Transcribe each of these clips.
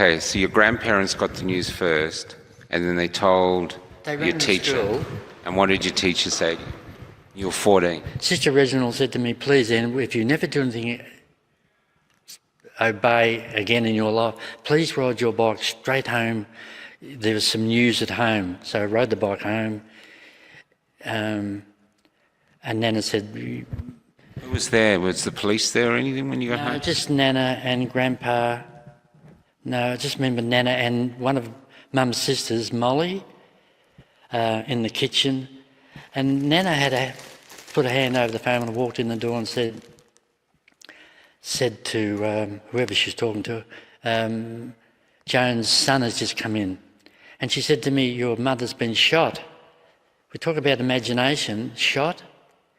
Okay, so your grandparents got the news first, and then they told your teacher. School. And what did your teacher say to you? You were 14. Sister Reginald said to me, please, Ian, if you never do anything, obey again in your life, please ride your bike straight home. There was some news at home. So I rode the bike home. And Nana said... Who was there? Was the police there or anything when you got home? No, just Nana and Grandpa. No, I just remember Nana and one of Mum's sisters, Molly, in the kitchen. And Nana had put a hand over the phone when I walked in the door and said to whoever she was talking to, Joan's son has just come in. And she said to me, your mother's been shot. We talk about imagination, shot,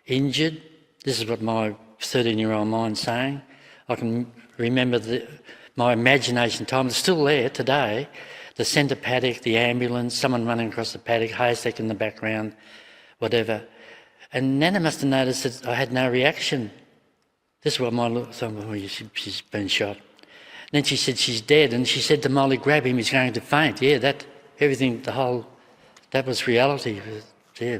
injured. This is what my 13-year-old mind's saying. I can remember my imagination time. It's still there today. The centre paddock, the ambulance, someone running across the paddock, haystack in the background, whatever. And Nana must have noticed that I had no reaction. This is what my look thought, oh, she's been shot. And then she said she's dead, and she said to Molly, grab him, he's going to faint. Yeah, that was reality. Yeah.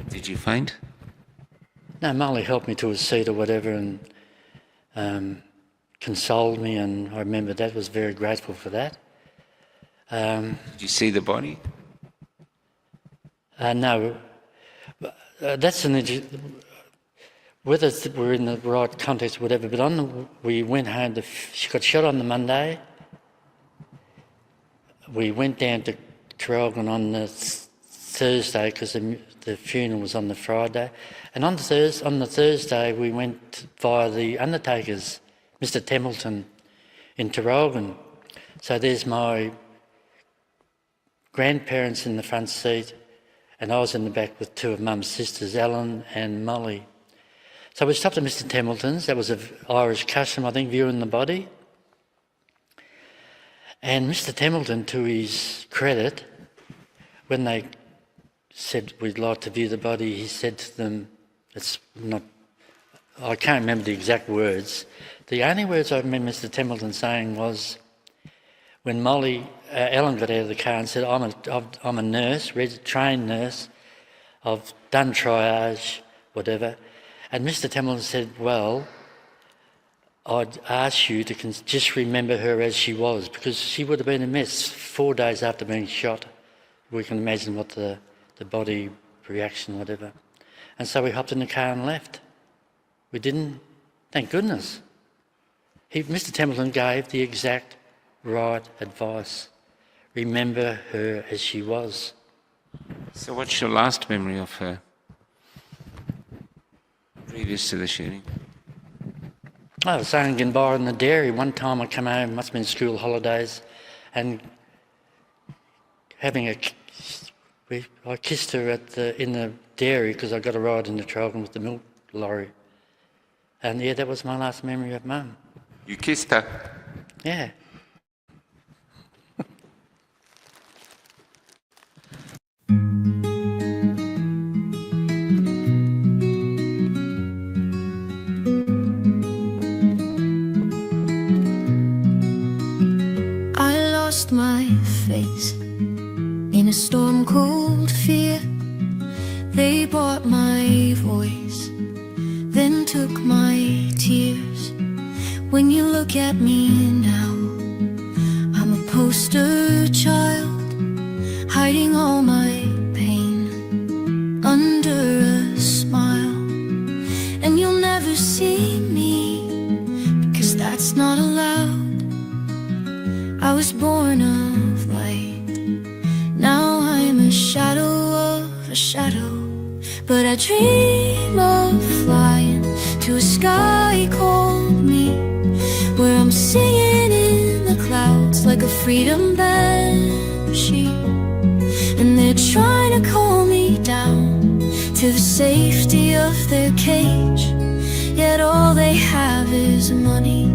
Did you faint? No, Molly helped me to a seat or whatever and consoled me, and I remember that, was very grateful for that. Did you see the body? No. That's whether we're in the right context or whatever, but we went home, she got shot on the Monday. We went down to Traralgon on the Thursday because the funeral was on the Friday. And on the Thursday we went via the undertakers, Mr Templeton, in Traralgon. So there's my grandparents in the front seat and I was in the back with two of Mum's sisters, Ellen and Molly. So we stopped at Mr Templeton's. That was an Irish custom, I think, viewing the body. And Mr Templeton, to his credit, when they said we'd like to view the body, he said to them, I can't remember the exact words. The only words I remember Mr Templeton saying was, when Ellen got out of the car and said, I'm a nurse, trained nurse, I've done triage, whatever. And Mr Templeton said, well, I'd ask you to just remember her as she was, because she would have been a mess 4 days after being shot. We can imagine what the body reaction, whatever. And so we hopped in the car and left. We didn't, thank goodness. Mr Templeton gave the exact right advice. Remember her as she was. So what's your last memory of her, previous to the shooting? I was saying goodbye in the dairy. One time I come home, must have been school holidays, and I kissed her in the dairy because I got a ride in the Traralgon with the milk lorry. And yeah, that was my last memory of Mum. You kissed her? Yeah. My face in a storm cold fear. They bought my voice, then took my tears. When you look at me now, I'm a poster child, hiding all my pain under a smile. And you'll never see me, because that's not allowed. I was born of light, now I'm a shadow of a shadow. But I dream of flying to a sky called me, where I'm singing in the clouds like a freedom banshee. And they're trying to calm me down to the safety of their cage, yet all they have is money,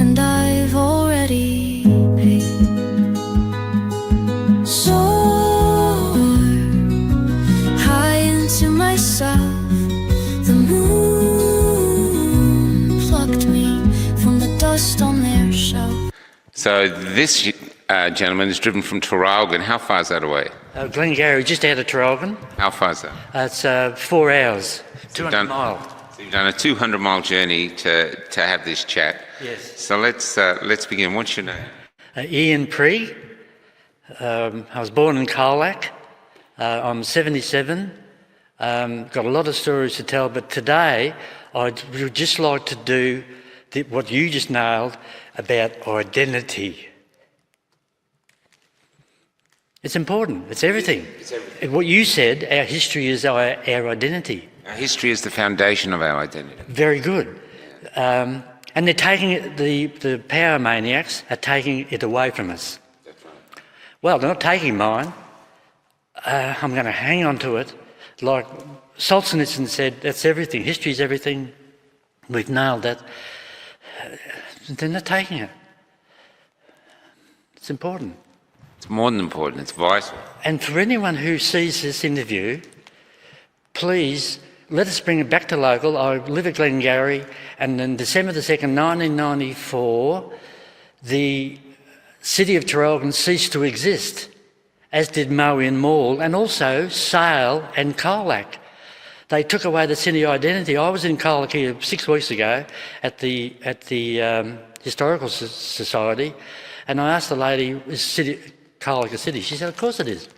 and I've already soar high into myself. The moon So this gentleman is driven from Traralgon. How far is that away? Glengarry, just out of Traralgon. How far is that? It's 4 hours, 200 miles. So you've done a 200-mile journey to have this chat. Yes. So let's begin. What's your name? Ian Pree. I was born in Colac. I'm 77. Got a lot of stories to tell, but today I'd just like to do what you just nailed about identity. It's important. It's everything. It's everything. What you said, our history is our identity. Our history is the foundation of our identity. Very good. And they're taking it, the power maniacs are taking it away from us. That's right. Well, they're not taking mine. I'm going to hang on to it. Like Solzhenitsyn said, that's everything. History is everything. We've nailed that. They're not taking it. It's important. It's more than important, it's vital. And for anyone who sees this interview, please let us bring it back to local. I live at Glengarry, and on December the 2nd, 1994, the city of Traralgon ceased to exist, as did Mowian Mall, and also Sale and Colac. They took away the city identity. I was in Colac here 6 weeks ago at the Historical Society, and I asked the lady, is Colac a city? She said, of course it is.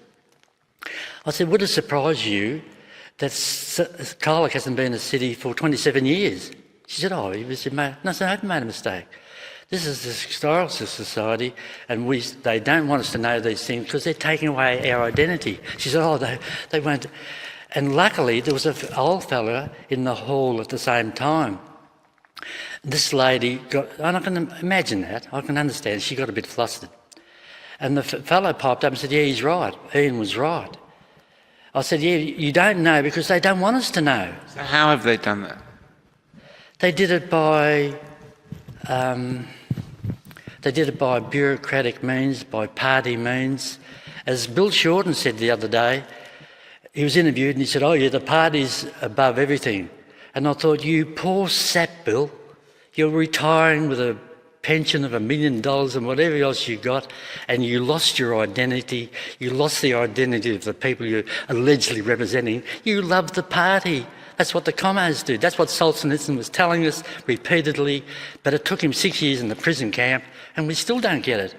I said, would it surprise you that Colac hasn't been a city for 27 years? She said, oh, no, I said, I haven't made a mistake. This is the Historical Society, and they don't want us to know these things because they're taking away our identity. She said, oh, they won't. And luckily, there was an old fella in the hall at the same time. This lady got, and I can imagine that, I can understand, she got a bit flustered. And the fellow piped up and said, yeah, he's right, Ian was right. I said, yeah, you don't know because they don't want us to know. So how have they done that? They did it by bureaucratic means, by party means. As Bill Shorten said the other day, he was interviewed and he said, oh yeah, the party's above everything. And I thought, you poor sap, Bill, you're retiring with a pension of $1 million and whatever else you got, and you lost your identity, you lost the identity of the people you're allegedly representing. You love the party. That's what the commies do. That's what Solzhenitsyn was telling us repeatedly, but it took him 6 years in the prison camp and we still don't get it.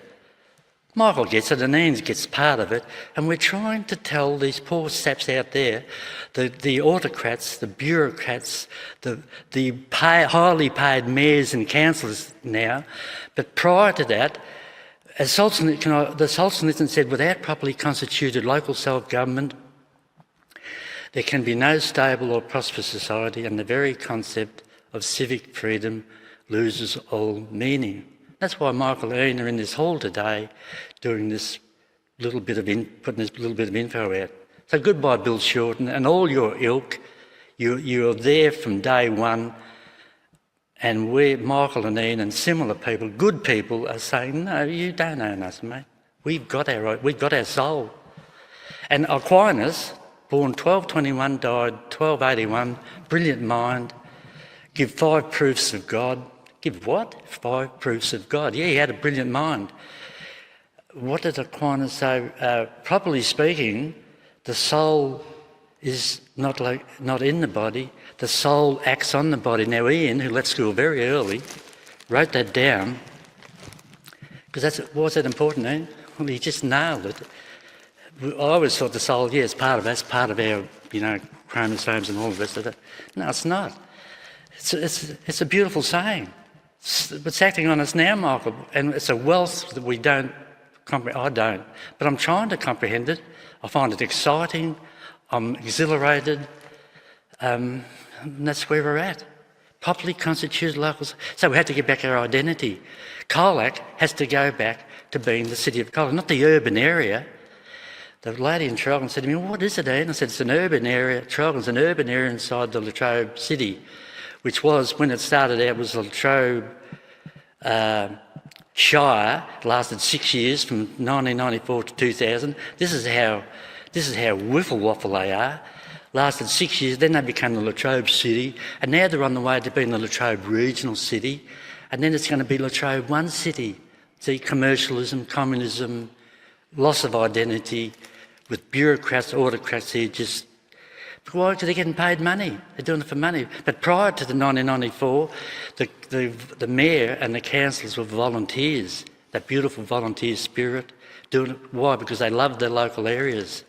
Michael gets it and Ian gets part of it, and we're trying to tell these poor saps out there, the autocrats, the bureaucrats, the highly paid mayors and councillors now, but prior to that, as the Solzhenitsyn said, without properly constituted local self-government, there can be no stable or prosperous society, and the very concept of civic freedom loses all meaning. That's why Michael and Ian are in this hall today doing this little bit of putting this little bit of info out. So goodbye, Bill Shorten, and all your ilk. You're there from day one, and Michael and Ian and similar people, good people, are saying, no, you don't own us, mate. We've got our soul. And Aquinas, born 1221, died 1281, brilliant mind, give 5 proofs of God. Give what? 5 proofs of God. Yeah, he had a brilliant mind. What did Aquinas say? Properly speaking, the soul is not in the body. The soul acts on the body. Now, Ian, who left school very early, wrote that down because why is that important, Ian? Well, he just nailed it. I always thought the soul, yeah, it's part of us, part of our, chromosomes and all the rest of it. No, it's not. It's a beautiful saying. It's acting on us now, Michael, and it's a wealth that we don't comprehend. I don't, but I'm trying to comprehend it. I find it exciting. I'm exhilarated. And that's where we're at. Properly constituted locals. So we have to get back our identity. Colac has to go back to being the city of Colac, not the urban area. The lady in Traralgon said to me, well, what is it, Ian? I said, it's an urban area. Traralgon's an urban area inside the Latrobe city, which was, when it started out, was Latrobe Shire. It lasted 6 years, from 1994 to 2000. This is how wiffle waffle they are. Lasted 6 years, then they became the Latrobe City, and now they're on the way to being the Latrobe Regional City, and then it's going to be Latrobe One City, See, commercialism, communism, loss of identity, with bureaucrats, autocrats here just... Why? Because they're getting paid money. They're doing it for money. But prior to the 1994, the mayor and the councillors were volunteers, that beautiful volunteer spirit. Doing it. Why? Because they loved their local areas.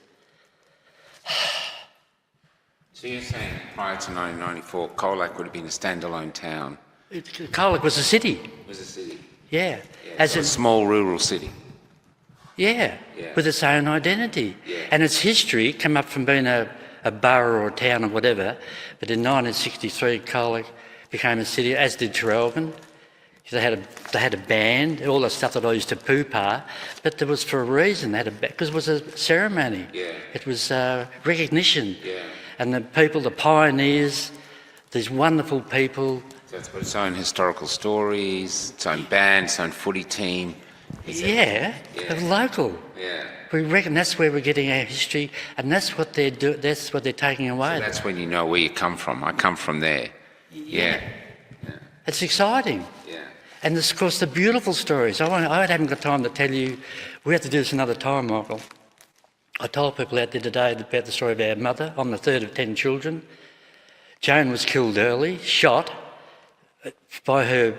So you're saying prior to 1994, Colac would have been a standalone town? Colac was a city. It was a city? Yeah. As a small rural city? Yeah, with its own identity. Yeah. And its history came up from being a borough or a town or whatever, but in 1963 Colac became a city, as did Traralgon. They had a band, all the stuff that I used to poo-pah, but there was for a reason. They had because it was a ceremony. Yeah. It was recognition. Yeah. And the people, the pioneers, these wonderful people. So it's got its own historical stories, its own band, its own footy team. They're local. Yeah. We reckon that's where we're getting our history, and that's what they're that's what they're taking away. So that's when you know where you come from. I come from there. Yeah. It's exciting. Yeah. And of course the beautiful stories. I haven't got time to tell you. We have to do this another time, Michael. I told people out there today about the story of our mother. I'm the third of 10 children. Joan was killed early, shot by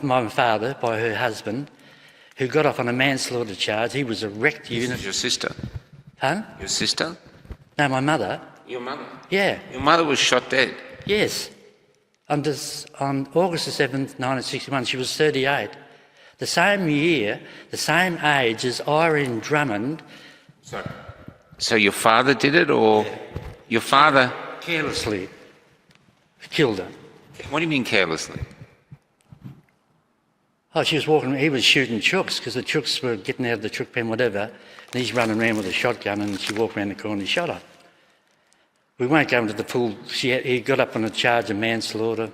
my father, by her husband, who got off on a manslaughter charge. He was a wrecked unit. This is your sister? Huh? Your sister? No, my mother. Your mother? Yeah. Your mother was shot dead? Yes. On August the 7th, 1961, she was 38. The same year, the same age as Irene Drummond. So your father did it, or your father... Carelessly killed her. What do you mean carelessly? Oh, she was walking, he was shooting chooks, because the chooks were getting out of the chook pen, whatever, and he's running around with a shotgun, and she walked around the corner and he shot her. We won't go into the full... He got up on a charge of manslaughter,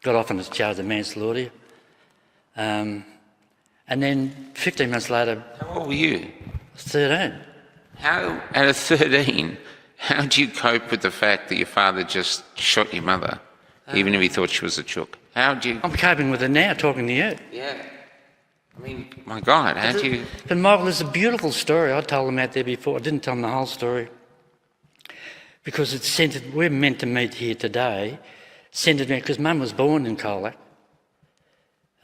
got off on a charge of manslaughter, and then 15 months later... How old were you? 13. How, out of 13, how do you cope with the fact that your father just shot your mother, even if he thought she was a chook? How do you... I'm coping with it now, talking to you. Yeah. I mean, my God, how do you... But Michael, there's a beautiful story. I told them out there before. I didn't tell them the whole story. Because it's centred... We're meant to meet here today, centred around... Because Mum was born in Colac.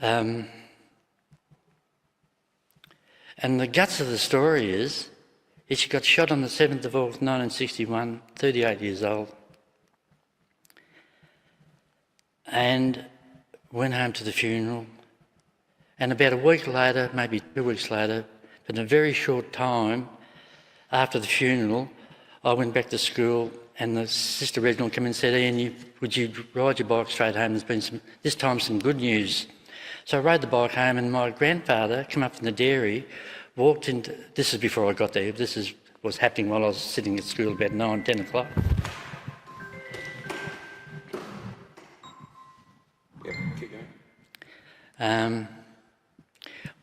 And the guts of the story is she got shot on the 7th of August 1961, 38 years old. And went home to the funeral, and about a week later, maybe 2 weeks later, but in a very short time after the funeral, I went back to school, and the Sister Reginald came in and said, Ian, would you ride your bike straight home? There's been this time some good news. So I rode the bike home, and my grandfather came up from the dairy, walked into... This is before I got there. This was happening while I was sitting at school about 9, 10 o'clock.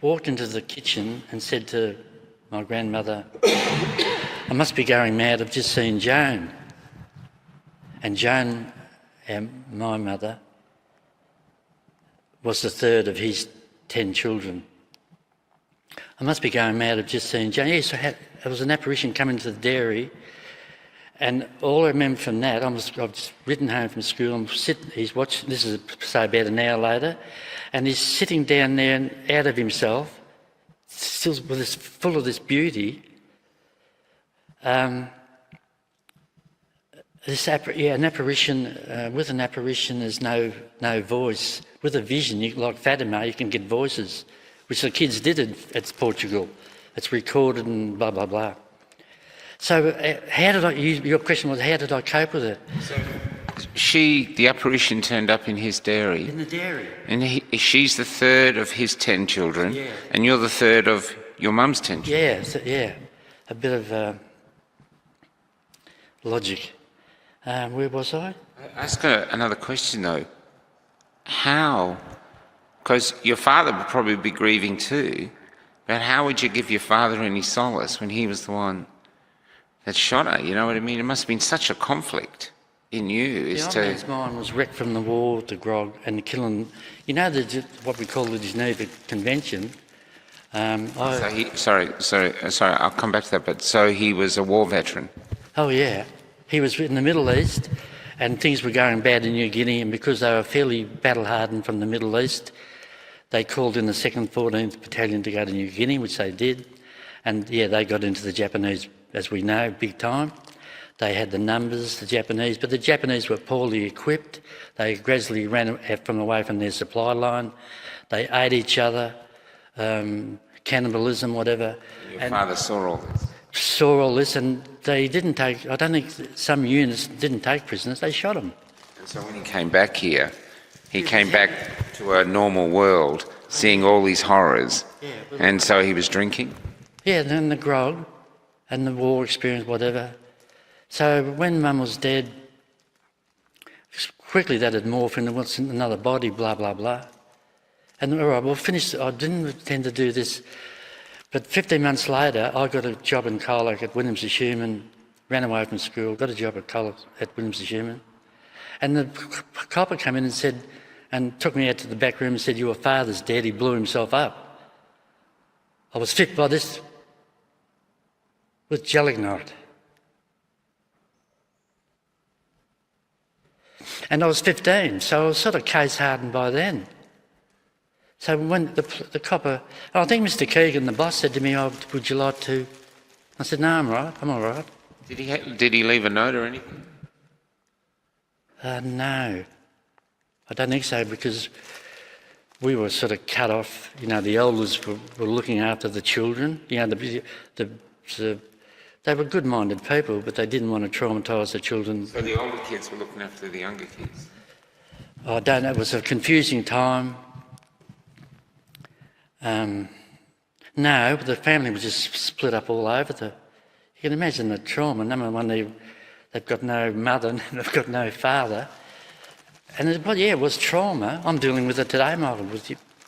Walked into the kitchen and said to my grandmother, I must be going mad, I've just seen Joan. And Joan, my mother, was the third of his 10 children. I must be going mad, I've just seen Joan. Yes, there was an apparition coming to the dairy, and all I remember from that, I've just ridden home from school, he's watching, this is say about an hour later, and he's sitting down there and out of himself, still with this, full of this beauty. An apparition, with an apparition there's no voice. With a vision, like Fatima, you can get voices, which the kids did at Portugal. It's recorded and blah, blah, blah. So your question was, how did I cope with it? So the apparition turned up in his dairy. In the dairy. And she's the third of his 10 children, and you're the third of your mum's 10 children. Yeah. A bit of logic. Where was I? Ask another question though. How? Because your father would probably be grieving too, but how would you give your father any solace when he was the one that shot her? You know what I mean? It must have been such a conflict in you. The old man's mind was wrecked from the war, the grog, and the killing. You know what we call the Geneva Convention. Sorry, I'll come back to that. But so he was a war veteran. Oh yeah, he was in the Middle East, and things were going bad in New Guinea, and because they were fairly battle-hardened from the Middle East, they called in the 2nd 14th Battalion to go to New Guinea, which they did, and yeah, they got into the Japanese, as we know, big time. They had the numbers, the Japanese, but the Japanese were poorly equipped. They gradually ran away from their supply line. They ate each other, cannibalism, whatever. Your father saw all this. Saw all this, and they didn't take, I don't think some units didn't take prisoners, they shot them. And so when he came back here, he came back to a normal world, seeing all these horrors, and so he was drinking? Yeah, then the grog and the war experience, whatever. So when Mum was dead, quickly that had morphed into what's in another body, blah, blah, blah. And all right, we'll finish. I didn't intend to do this, but 15 months later, I got a job in Colac at Williams & Schumann, ran away from school, got a job at Colac at Williams & Schumann. And the copper came in and said, and took me out to the back room and said, "Your father's dead, he blew himself up." I was fit by this with gelignite. And I was 15, so I was sort of case hardened by then. So when the copper, I think Mr. Keegan, the boss, said to me, "Oh, would you like to?" I said, "No, I'm all right. Did he leave a note or anything? No, I don't think so, because we were sort of cut off. You know, the elders were looking after the children. You know, they were good-minded people, but they didn't want to traumatise the children. So the older kids were looking after the younger kids? I don't know, it was a confusing time. No, but the family was just split up all over. You can imagine the trauma. Number one, they've got no mother and they've got no father. And it was trauma. I'm dealing with it today, Michael,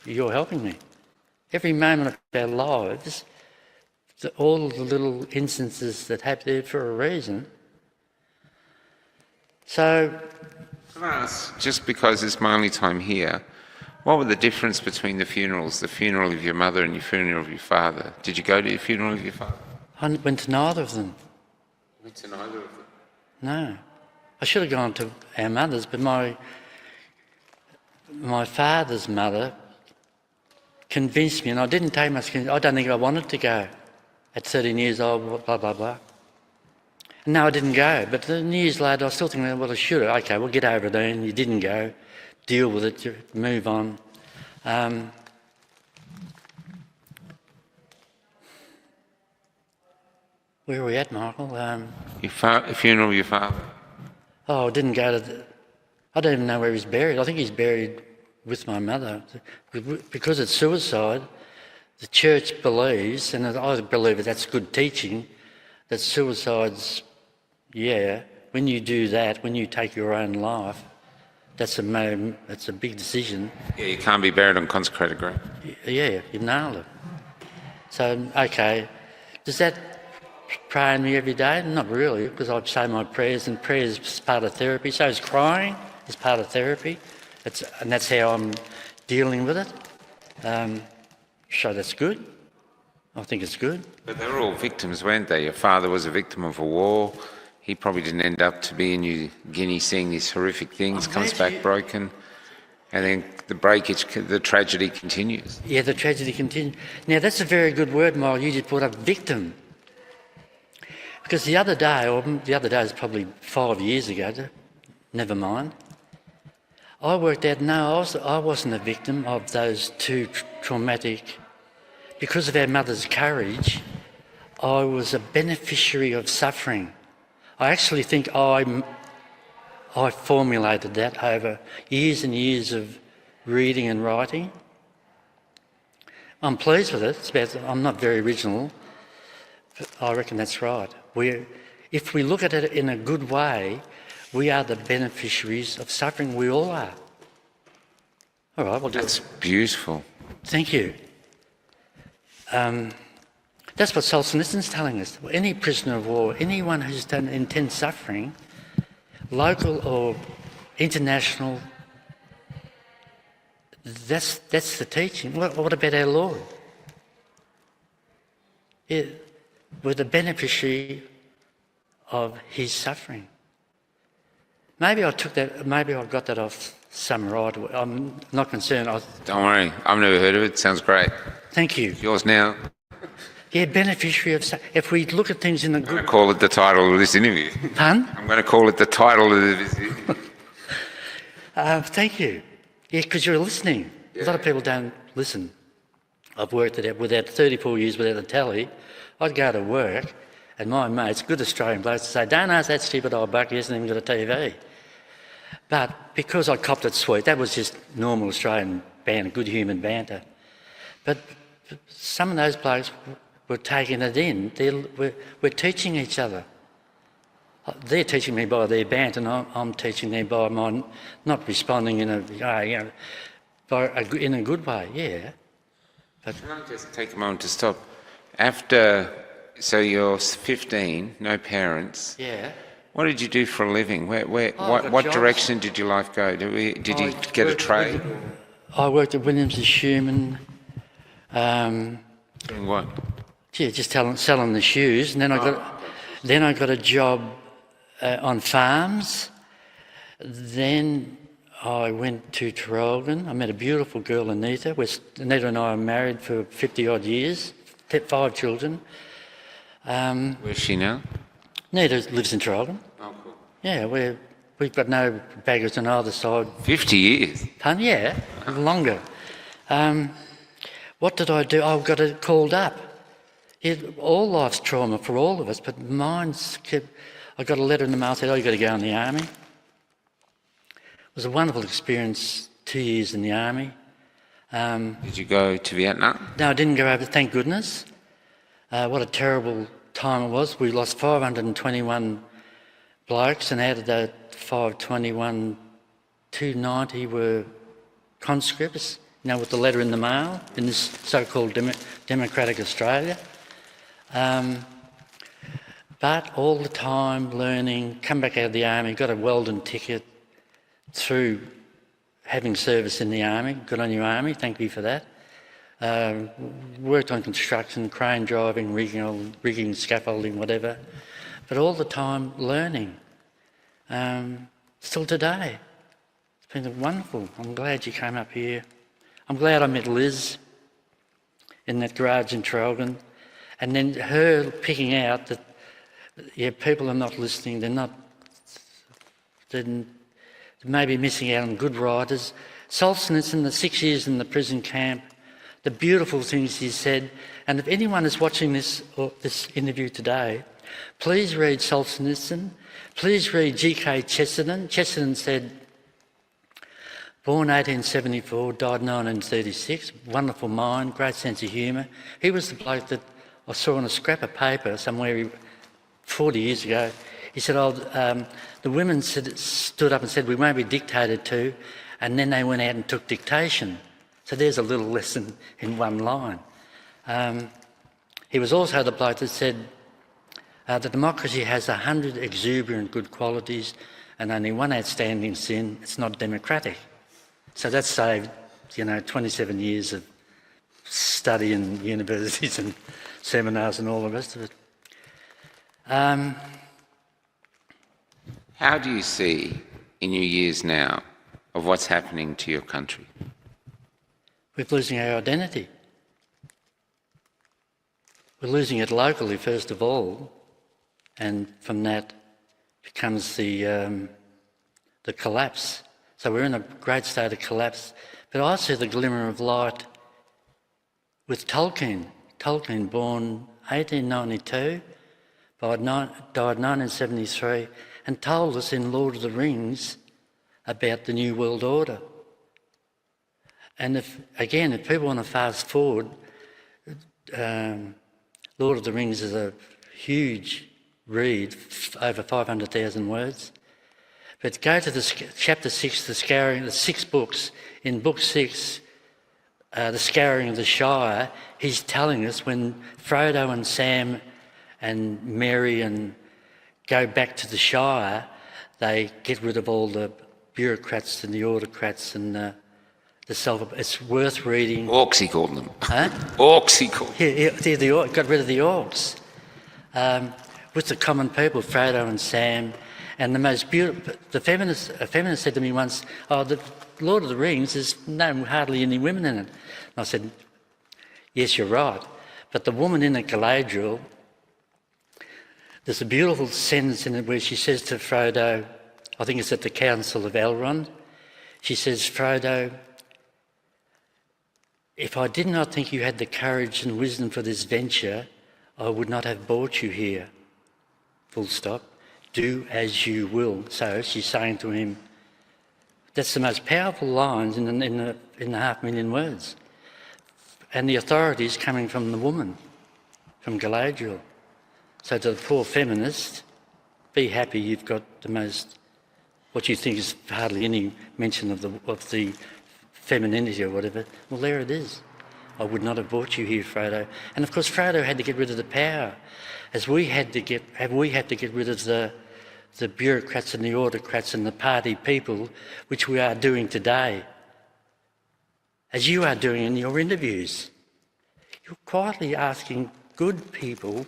you're helping me. Every moment of our lives, all the little instances that happen there for a reason. So, Can I ask, just because it's my only time here, what were the difference between the funerals, the funeral of your mother and your funeral of your father? Did you go to the funeral of your father? I went to neither of them. You went to neither of them? No. I should have gone to our mother's, but my father's mother convinced me, and I didn't take much. I don't think I wanted to go at 13 years old, blah, blah, blah. And no, I didn't go, but then years later I was still thinking, well, I should have. Okay, we'll get over it then. You didn't go. Deal with it, move on. Where are we at, Michael? Your funeral of your father? Oh, I didn't go to I don't even know where he's buried. I think he's buried with my mother. Because it's suicide, the church believes, and I believe that's good teaching, that suicide's, when you do that, when you take your own life, that's a big decision. Yeah, you can't be buried on consecrated ground. Yeah, you nailed it. So, okay, does that pray on me every day? Not really, because I'd say my prayers, and prayers is part of therapy. So is crying is part of therapy, and that's how I'm dealing with it. So that's good. I think it's good. But they were all victims, weren't they? Your father was a victim of a war. He probably didn't end up to be in New Guinea seeing these horrific things, comes back broken, and then the tragedy continues. Yeah, the tragedy continues. Now, that's a very good word, Miles. You just brought up victim. Because the other day is probably 5 years ago, never mind, I worked out, no, I wasn't a victim of those two traumatic. Because of our mother's courage, I was a beneficiary of suffering. I actually think I formulated that over years and years of reading and writing. I'm pleased with it. I'm not very original, but I reckon that's right. If we look at it in a good way, we are the beneficiaries of suffering. We all are. All right, That's beautiful. Thank you. That's what Solzhenitsyn's telling us. Any prisoner of war, anyone who's done intense suffering, local or international, that's the teaching. What about our Lord? were the beneficiary of his suffering. Maybe I got that off some right. I'm not concerned. Don't worry, I've never heard of it. Sounds great. Thank you. It's yours now. Yeah, beneficiary of suffering. If we look at things in the I'm going good... to call it the title of this interview. Pardon? I'm going to call it the title of this interview. Thank you. Yeah, because you're listening. A lot of people don't listen. I've worked it out without 34 years without a telly. I'd go to work and my mates, good Australian blokes, would say, don't ask that stupid old buck, he hasn't even got a TV. But because I copped it sweet, that was just normal Australian banter, good human banter. But some of those blokes were taking it in. We're teaching each other. They're teaching me by their banter, and I'm teaching them by my not responding in a good way. Yeah. But Can I just take a moment to stop? So you're 15, no parents. yeah. What did you do for a living? I got What jobs. direction did your life go? Did you get a trade? I worked at Williams and Schumann. Doing what? Just selling the shoes, and then I got a job on farms. Then I went to Traralgon. I met a beautiful girl, Anita. Anita and I were married for 50 odd years, 5 children. Where's she now? Anita lives in Traralgon. Oh, cool. Yeah, we've got no baggage on either side. 50 years? Yeah, longer. What did I do? I got called up. All life's trauma for all of us, but mine's kept... I got a letter in the mail that said, oh, you've got to go in the army. It was a wonderful experience, 2 years in the army. Did you go to Vietnam? No, I didn't go over, thank goodness. What a terrible time it was. We lost 521 blokes, and out of that 521, 290 were conscripts, with the letter in the mail in this so-called democratic Australia. But all the time learning, come back out of the army, got a Weldon ticket through having service in the army. Good on you, army, thank you for that. Worked on construction, crane driving, rigging, scaffolding, whatever. But all the time learning. Still today. It's been wonderful. I'm glad you came up here. I'm glad I met Liz in that garage in Traralgon. And then her picking out that, people are not listening, they may be missing out on good writers. Solzhenitsyn, the 6 years in the prison camp, the beautiful things he said. And if anyone is watching this interview today, please read Solzhenitsyn. Please read G.K. Chesterton. Chesterton said, born 1874, died 1936, wonderful mind, great sense of humour. He was the bloke that I saw on a scrap of paper somewhere 40 years ago. He said, the women stood up and said, we won't be dictated to, and then they went out and took dictation. So there's a little lesson in one line. He was also the bloke that said, the democracy has 100 exuberant good qualities and only one outstanding sin, it's not democratic. So that saved, 27 years of study in universities and seminars and all the rest of it. How do you see, in your years now, of what's happening to your country? We're losing our identity. We're losing it locally, first of all, and from that becomes the collapse. So we're in a great state of collapse. But I see the glimmer of light with Tolkien. Tolkien, born 1892, died 1973, and told us in Lord of the Rings about the New World Order. And if people want to fast forward, Lord of the Rings is a huge read, over 500,000 words. But go to chapter 6, the 6 books. In book 6, the Scouring of the Shire, he's telling us when Frodo and Sam and Merry go back to the Shire, they get rid of all the bureaucrats and the autocrats and It's worth reading. Orcs, he called them. Huh? Orcs, he called them. Yeah, got rid of the orcs. With the common people, Frodo and Sam, and the most beautiful. A feminist said to me once, "Oh, the Lord of the Rings, there's hardly any women in it." And I said, "Yes, you're right, but the woman in it, Galadriel, there's a beautiful sentence in it where she says to Frodo, I think it's at the Council of Elrond, she says, Frodo, if I did not think you had the courage and wisdom for this venture, I would not have brought you here. Full stop. Do as you will." So she's saying to him, that's the most powerful lines in the 500,000 words. And the authority is coming from the woman, from Galadriel. So to the poor feminist, be happy you've got the most, what you think is hardly any mention of the femininity or whatever. Well, there it is. I would not have brought you here, Frodo. And of course, Frodo had to get rid of the power, as we had to get rid of the bureaucrats and the autocrats and the party people, which we are doing today, as you are doing in your interviews. You're quietly asking good people,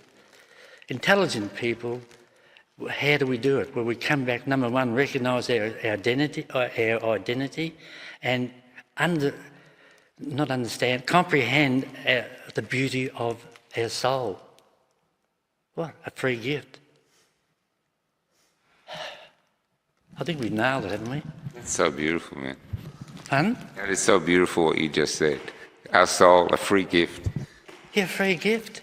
intelligent people, how do we do it? Well, we come back, number one, recognise our identity, and comprehend the beauty of our soul. What a free gift. I think we've nailed it, haven't we? That's so beautiful, man. Pardon? That is so beautiful what you just said. Our soul, a free gift. Yeah, free gift.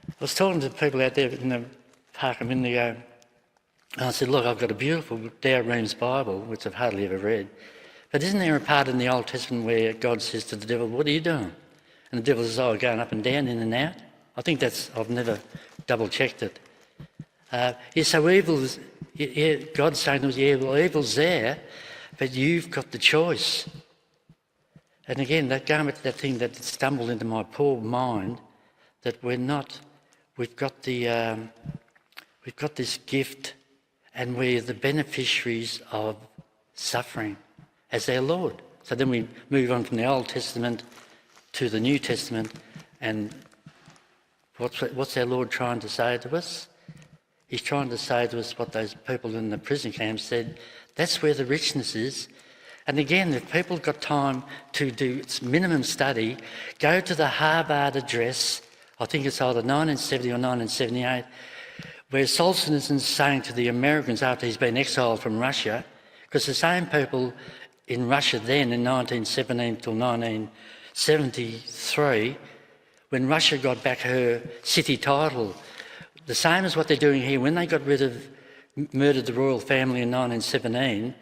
I was talking to people out there in the park a minute ago, and I said, look, I've got a beautiful Dow Reams Bible, which I've hardly ever read. But isn't there a part in the Old Testament where God says to the devil, what are you doing? And the devil says, oh, going up and down, in and out. I think I've never double-checked it. So evil is, God's saying to us, well, evil's there, but you've got the choice. And again, going back to that thing that stumbled into my poor mind, that we've got this gift, and we're the beneficiaries of suffering as our Lord. So then we move on from the Old Testament to the New Testament, and what's our Lord trying to say to us? He's trying to say to us what those people in the prison camps said, that's where the richness is. And again, if people have got time to do minimum study, go to the Harvard address, I think it's either 1970 or 1978, where Solzhenitsyn's saying to the Americans after he's been exiled from Russia, because the same people in Russia then in 1917 till 1973, when Russia got back her city title, the same as what they're doing here, when they murdered the royal family in 1917,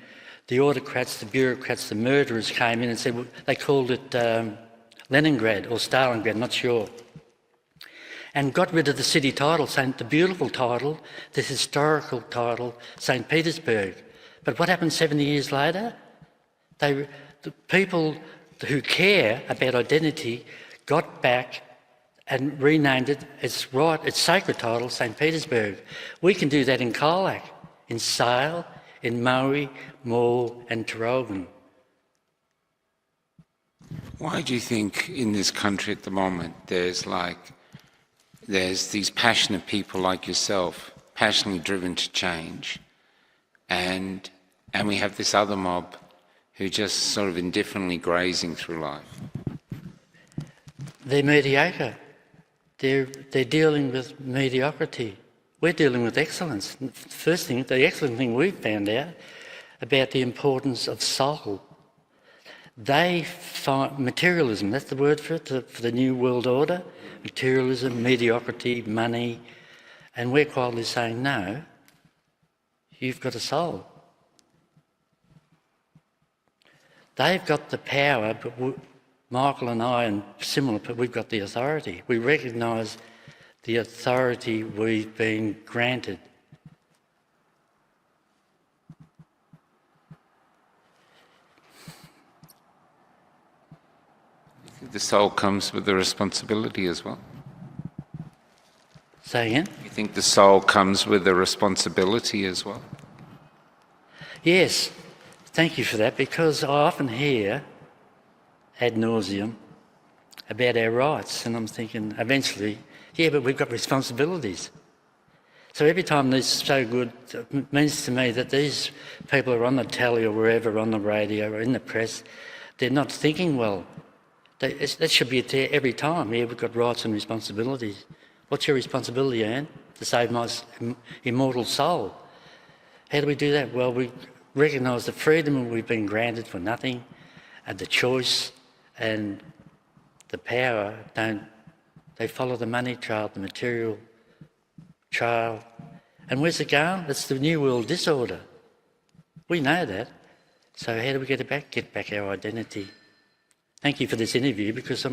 the autocrats, the bureaucrats, the murderers came in and said, well, they called it Leningrad or Stalingrad, not sure, and got rid of the city title, the beautiful title, the historical title, St. Petersburg. But what happened 70 years later? The people who care about identity got back and renamed it its sacred title, St. Petersburg. We can do that in Colac, in Sale, in Maui, Maul and Tarragona. Why do you think in this country at the moment there's these passionate people like yourself, passionately driven to change, and we have this other mob who just sort of indifferently grazing through life? They're mediocre. They're dealing with mediocrity. We're dealing with excellence. First thing, the excellent thing we've found out about the importance of soul. They find materialism, that's the word for it, for the New World Order, materialism, mediocrity, money, and we're quietly saying, no, you've got a soul. They've got the power, but Michael and I and similar, but we've got the authority. We recognise the authority we've been granted. The soul comes with the responsibility as well. Say again? You think the soul comes with the responsibility as well? Yes. Thank you for that, because I often hear ad nauseum about our rights, and I'm thinking eventually, yeah, but we've got responsibilities. So every time this is so good, it means to me that these people are on the telly or wherever, on the radio or in the press, they're not thinking well. That should be there every time. Yeah, we've got rights and responsibilities. What's your responsibility, Anne? To save my immortal soul. How do we do that? Well, we recognise the freedom we've been granted for nothing, and the choice and the power they follow the money trail, the material trail. And where's it going? It's the New World disorder. We know that. So how do we get it back? Get back our identity. Thank you for this interview, because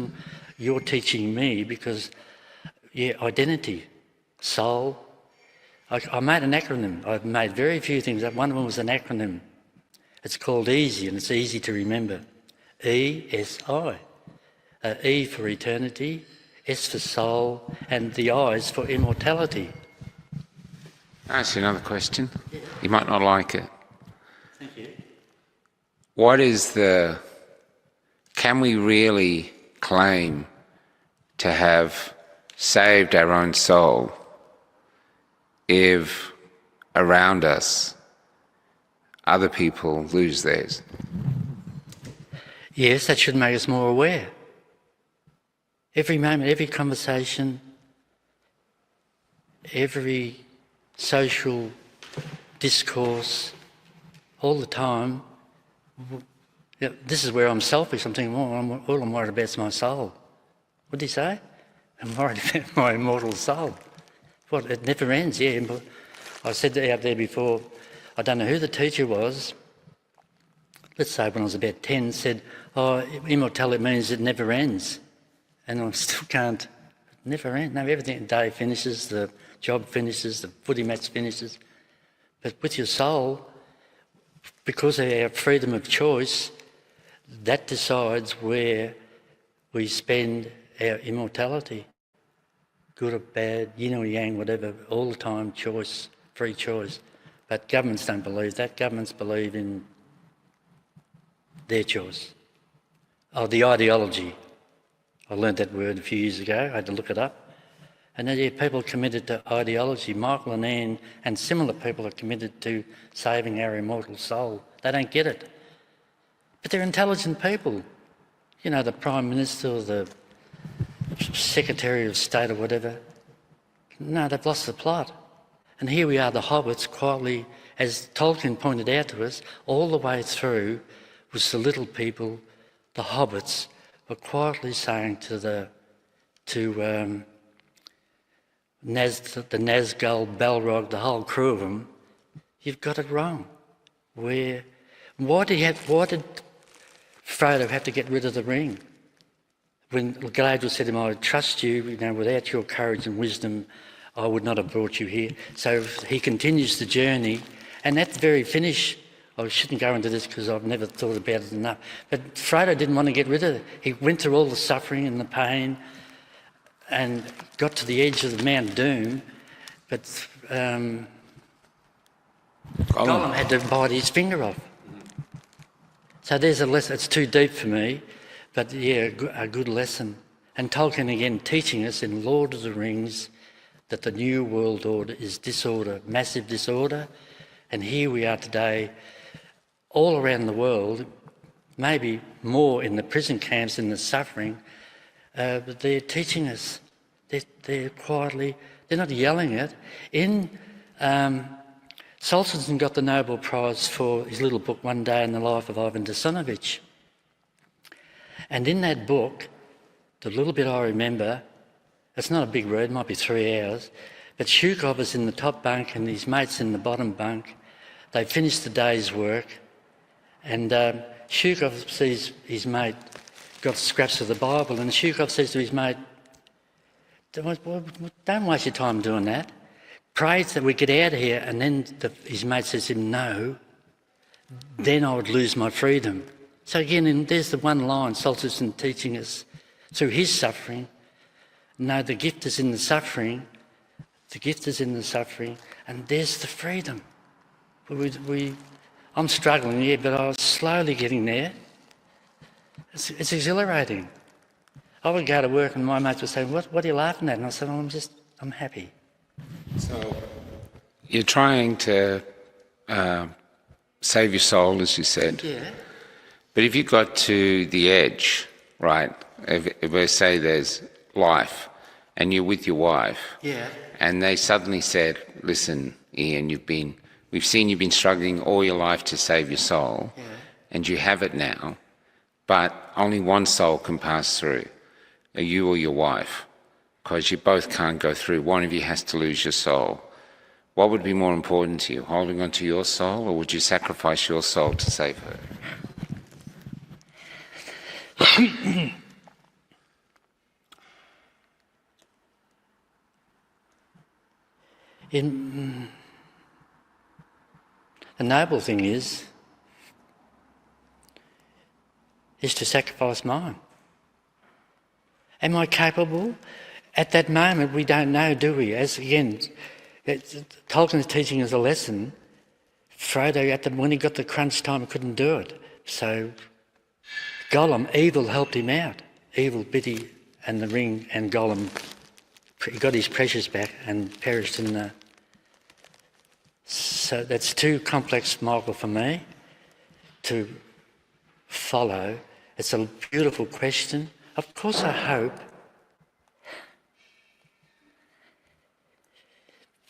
you're teaching me, because, yeah, identity, soul. I made an acronym. I've made very few things. One of them was an acronym. It's called EASY, and it's easy to remember. ESI. E for eternity, S for soul, and the I is for immortality. I'll ask you another question. You might not like it. Thank you. Can we really claim to have saved our own soul if around us other people lose theirs? Yes, that should make us more aware. Every moment, every conversation, every social discourse, all the time, this is where I'm selfish. I'm thinking, all I'm worried about is my soul. What did he say? I'm worried about my immortal soul. What, it never ends, yeah. But I said that out there before, I don't know who the teacher was, let's say when I was about 10, said, immortality means it never ends. And I still can't, it never ends. No, everything, the day finishes, the job finishes, the footy match finishes. But with your soul, because of our freedom of choice, that decides where we spend our immortality. Good or bad, yin or yang, whatever, all the time, choice, free choice. But governments don't believe that. Governments believe in their choice. Oh, the ideology. I learned that word a few years ago. I had to look it up. And then, yeah, people are committed to ideology. Michael and Anne and similar people are committed to saving our immortal soul. They don't get it. But they're intelligent people. You know, the Prime Minister or the Secretary of State or whatever. No, they've lost the plot. And here we are, the hobbits, quietly, as Tolkien pointed out to us, all the way through was the little people, the hobbits, were quietly saying to the Nazgul, Balrog, the whole crew of them, you've got it wrong. Why did Frodo have to get rid of the ring? When Galadriel said to him, I trust you, without your courage and wisdom, I would not have brought you here. So he continues the journey, and at the very finish, I shouldn't go into this because I've never thought about it enough, but Frodo didn't want to get rid of it. He went through all the suffering and the pain and got to the edge of the Mount Doom, but Gollum had to bite his finger off. So there's a lesson. It's too deep for me, but yeah, a good lesson. And Tolkien again teaching us in Lord of the Rings that the New World Order is disorder, massive disorder. And here we are today, all around the world, maybe more in the prison camps and the suffering, but they're teaching us. They're quietly, they're not yelling it. Solzhenitsyn got the Nobel Prize for his little book, One Day in the Life of Ivan Desinovich. And in that book, the little bit I remember, it's not a big read, it might be 3 hours, but Shukov is in the top bunk and his mate's in the bottom bunk. They finished the day's work, and Shukov sees his mate got scraps of the Bible, and Shukov says to his mate, don't waste your time doing that. Pray that we get out of here. And then his mate says to him, no, then I would lose my freedom. So again, there's the one line Solzhenitsyn teaching us through his suffering. No, the gift is in the suffering. The gift is in the suffering, and there's the freedom. I'm struggling, yeah, but I was slowly getting there. It's exhilarating. I would go to work and my mates would say, what are you laughing at? And I said, I'm happy. So you're trying to save your soul, as you said. Yeah. But if you got to the edge, right, if we say there's life and you're with your wife, Yeah. and they suddenly said, listen, Ian, we've seen you've been struggling all your life to save your soul, Yeah. and you have it now, but only one soul can pass through, you or your wife, because you both can't go through. One of you has to lose your soul. What would be more important to you, holding on to your soul, or would you sacrifice your soul to save her? The noble thing is to sacrifice mine. Am I capable? At that moment, we don't know, do we? As again, Tolkien's teaching us a lesson. Frodo, when he got the crunch time, couldn't do it. So Gollum, evil helped him out. Evil bit him and the ring, and Gollum, he got his precious back and perished in the... So that's too complex, Michael, for me to follow. It's a beautiful question. Of course I hope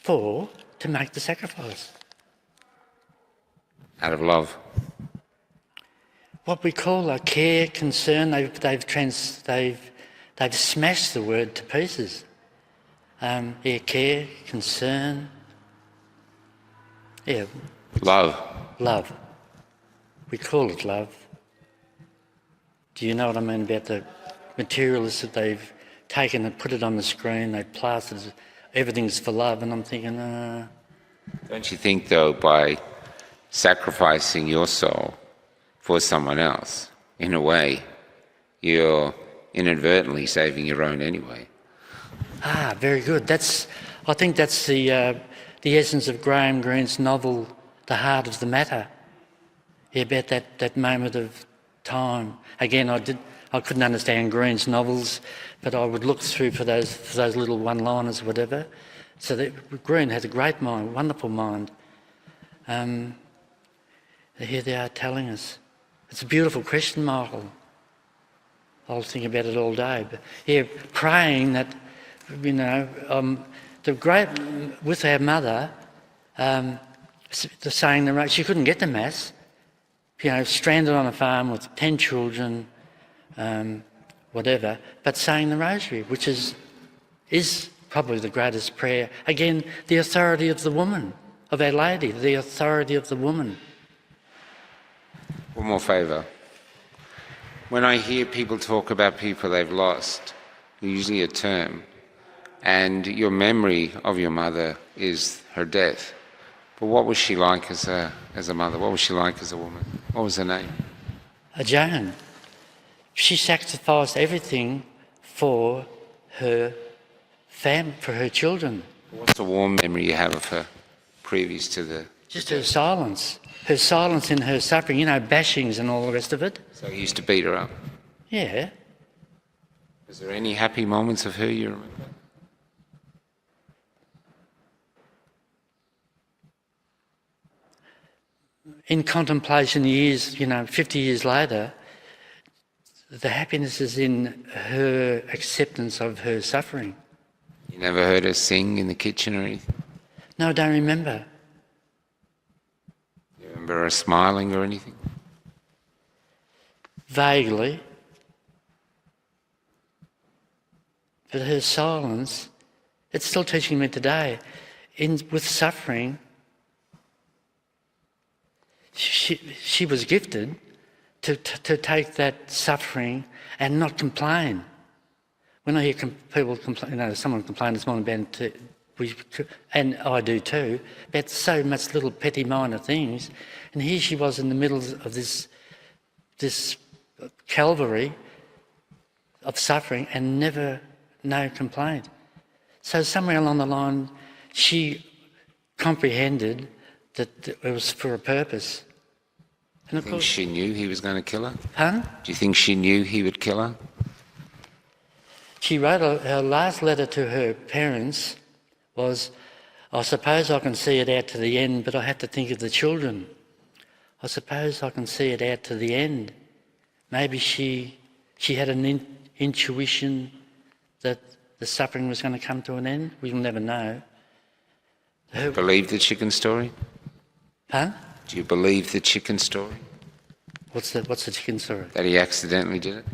to make the sacrifice. Out of love. What we call a care, concern, they've smashed the word to pieces. Care, concern, love. We call it love. Do you know what I mean about the materialists that they've taken and put it on the screen, they plastered everything's for love, and I'm thinking, Don't you think, though, by sacrificing your soul for someone else, in a way, you're inadvertently saving your own anyway? Very good. I think that's the essence of Graham Greene's novel, The Heart of the Matter. Yeah, about that moment of time. Again, I couldn't understand Greene's novels, but I would look through for those little one-liners, whatever. So Greene had a great mind, wonderful mind. Here they are telling us. It's a beautiful question, Michael. I'll think about it all day. But yeah, praying that, with our mother, saying the she couldn't get to Mass, stranded on a farm with 10 children, whatever, but saying the Rosary, which is probably the greatest prayer. Again, the authority of the woman, of Our Lady, the authority of the woman. One more favour. When I hear people talk about people they've lost, usually a term, and your memory of your mother is her death. But what was she like as a mother? What was she like as a woman? What was her name? Joan. She sacrificed everything for her for her children. What's the warm memory you have of her previous to the... Just her silence in her suffering, bashings and all the rest of it. So you used to beat her up? Yeah. Is there any happy moments of her you remember? In contemplation years, 50 years later, the happiness is in her acceptance of her suffering. You never heard her sing in the kitchen or anything? No, I don't remember. You remember her smiling or anything? Vaguely. But her silence, it's still teaching me today. With suffering, she was gifted to take that suffering and not complain. When I hear people complain, someone complained this morning about, and I do too, about so much little petty minor things, and here she was in the middle of this Calvary of suffering and no complaint. So somewhere along the line, she comprehended that it was for a purpose. And Do you of think course, she knew he was going to kill her? huh? Do you think she knew he would kill her? She wrote her last letter to her parents was, I suppose I can see it out to the end, but I have to think of the children. I suppose I can see it out to the end. Maybe she had an intuition that the suffering was going to come to an end. We'll never know. Believe the chicken story? Huh? Do you believe the chicken story? What's the chicken story? That he accidentally did it?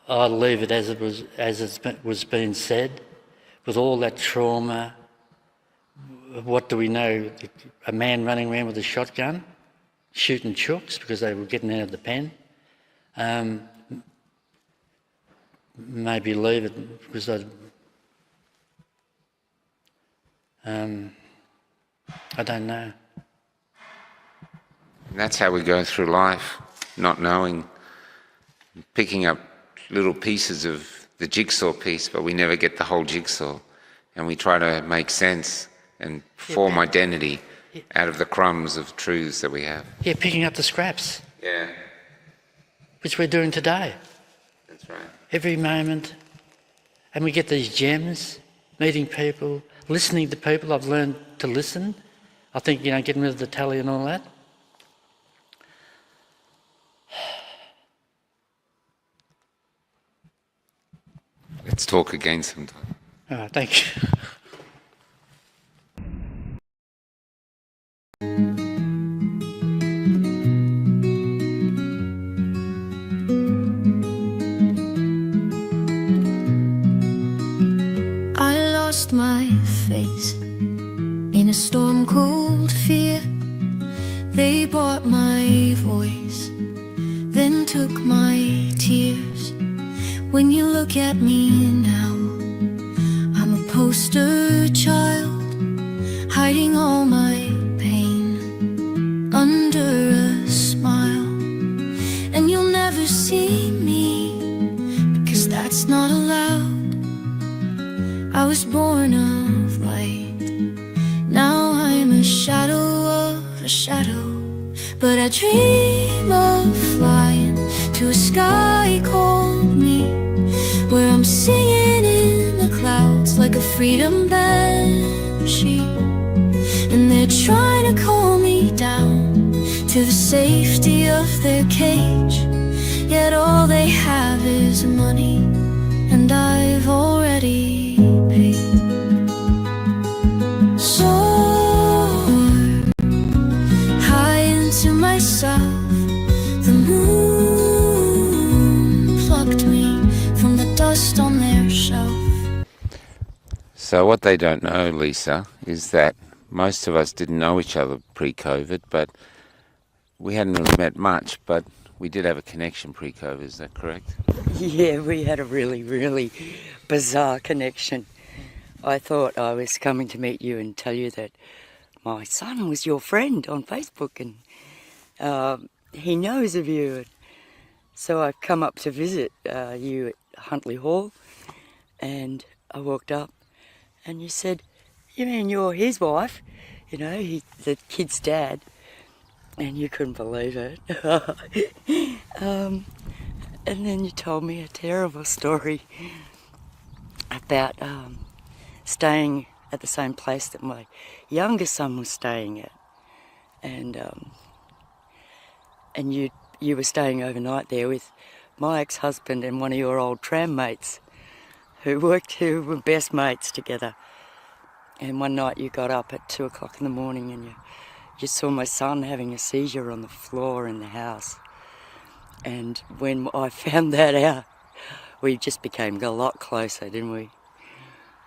I'll leave it as it was being said. With all that trauma, what do we know? A man running around with a shotgun, shooting chooks because they were getting out of the pen. Maybe leave it because I don't know. And that's how we go through life, not knowing, picking up little pieces of the jigsaw piece, but we never get the whole jigsaw. And we try to make sense and form identity out of the crumbs of truths that we have. Yeah, picking up the scraps, Yeah, which we're doing today, that's right. every moment. And we get these gems, meeting people, listening to people. I've learned to listen. I think, getting rid of the tally and all that. Let's talk again sometime. All right, thank you. I lost my face in a storm cold fear. They bought my voice, then took my tears. When you look at me now, I'm a poster child, hiding all my pain under a smile. And you'll never see me, because that's not allowed. I was born of light, now I'm a shadow of a shadow. But I dream of flying to a sky called me, where I'm singing in the clouds like a freedom banshee. And they're trying to calm me down to the safety of their cage, yet all they have is money, and I've already paid. Soar high into myself. The moon plucked me from the dust on their shelf. So what they don't know, Lisa, is that most of us didn't know each other pre-COVID, but we hadn't really met much, but we did have a connection pre-COVID, is that correct? Yeah, we had a really, really bizarre connection. I thought I was coming to meet you and tell you that my son was your friend on Facebook, and he knows of you. So I've come up to visit you at Huntley Hall, and I walked up and you said, "You mean you're his wife?" The kid's dad. And you couldn't believe it. And then you told me a terrible story about staying at the same place that my youngest son was staying at. And you were staying overnight there with my ex-husband and one of your old tram mates who were best mates together. And one night you got up at 2 o'clock in the morning and you saw my son having a seizure on the floor in the house. And when I found that out, we just became a lot closer, didn't we?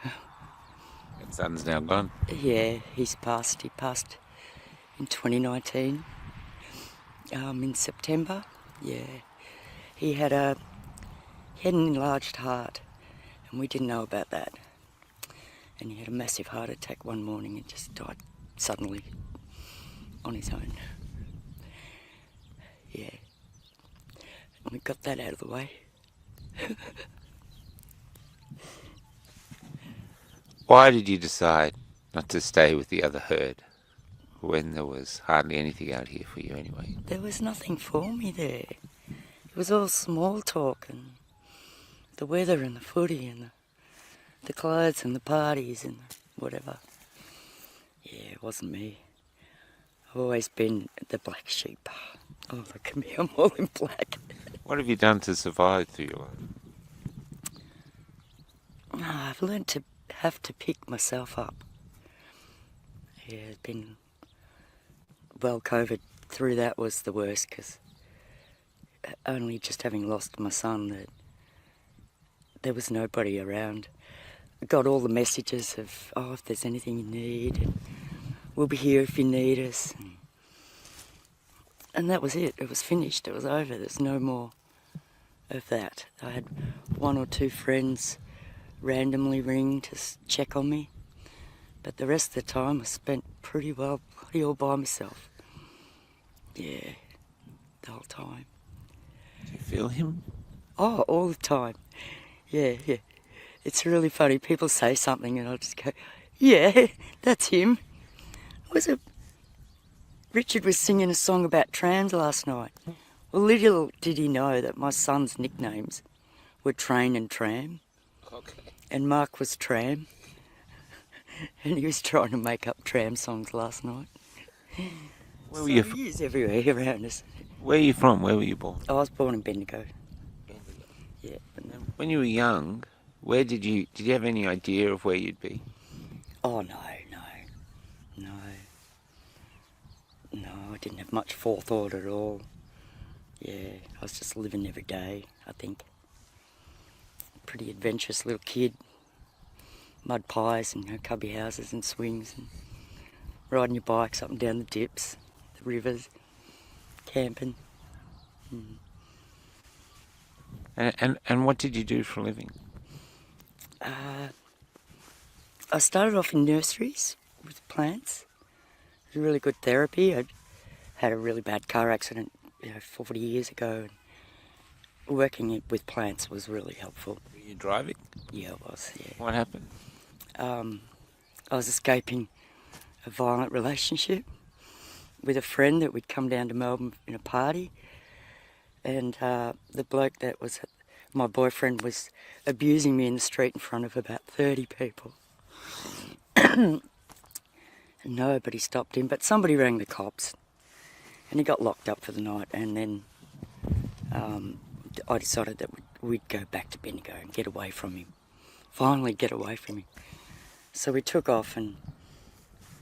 Your son's now gone. Yeah, he's passed. He passed in 2019, in September. Yeah, he had an enlarged heart, and we didn't know about that. And he had a massive heart attack one morning and just died suddenly on his own. Yeah, and we got that out of the way. Why did you decide not to stay with the other herd when there was hardly anything out here for you anyway? There was nothing for me there. It was all small talk and the weather and the footy and the clothes and the parties and whatever. Yeah, it wasn't me. I've always been the black sheep. Oh, look at me, I'm all in black. What have you done to survive through your life? I've learned to have to pick myself up. Yeah, it's been... Well, COVID through that was the worst because only just having lost my son, that there was nobody around. I got all the messages of, oh, if there's anything you need, and we'll be here if you need us. And that was it. It was finished. It was over. There's no more of that. I had one or two friends randomly ring to check on me, but the rest of the time I spent pretty all by myself. Yeah, the whole time. Do you feel him? Oh, all the time. Yeah. It's really funny. People say something and I'll just go, yeah, that's him. Richard was singing a song about trams last night. Well, little did he know that my son's nicknames were Train and Tram. Okay. And Mark was Tram. And he was trying to make up tram songs last night. Where were you? He is everywhere around us. Where are you from? Where were you born? I was born in Bendigo. Yeah. When you were young, where did you have any idea of where you'd be? Oh, no. I didn't have much forethought at all. Yeah, I was just living every day, I think. Pretty adventurous little kid. Mud pies and cubby houses and swings and riding your bikes up and down the dips, the rivers, camping. And what did you do for a living? I started off in nurseries with plants. It was really good therapy. I had a really bad car accident 40 years ago. And working with plants was really helpful. Were you driving? Yeah, I was, yeah. What happened? I was escaping a violent relationship with a friend that we'd come down to Melbourne in a party. And the bloke that was my boyfriend was abusing me in the street in front of about 30 people. And nobody stopped him, but somebody rang the cops. And he got locked up for the night, and then I decided that we'd go back to Bendigo and get away from him. Finally get away from him. So we took off and,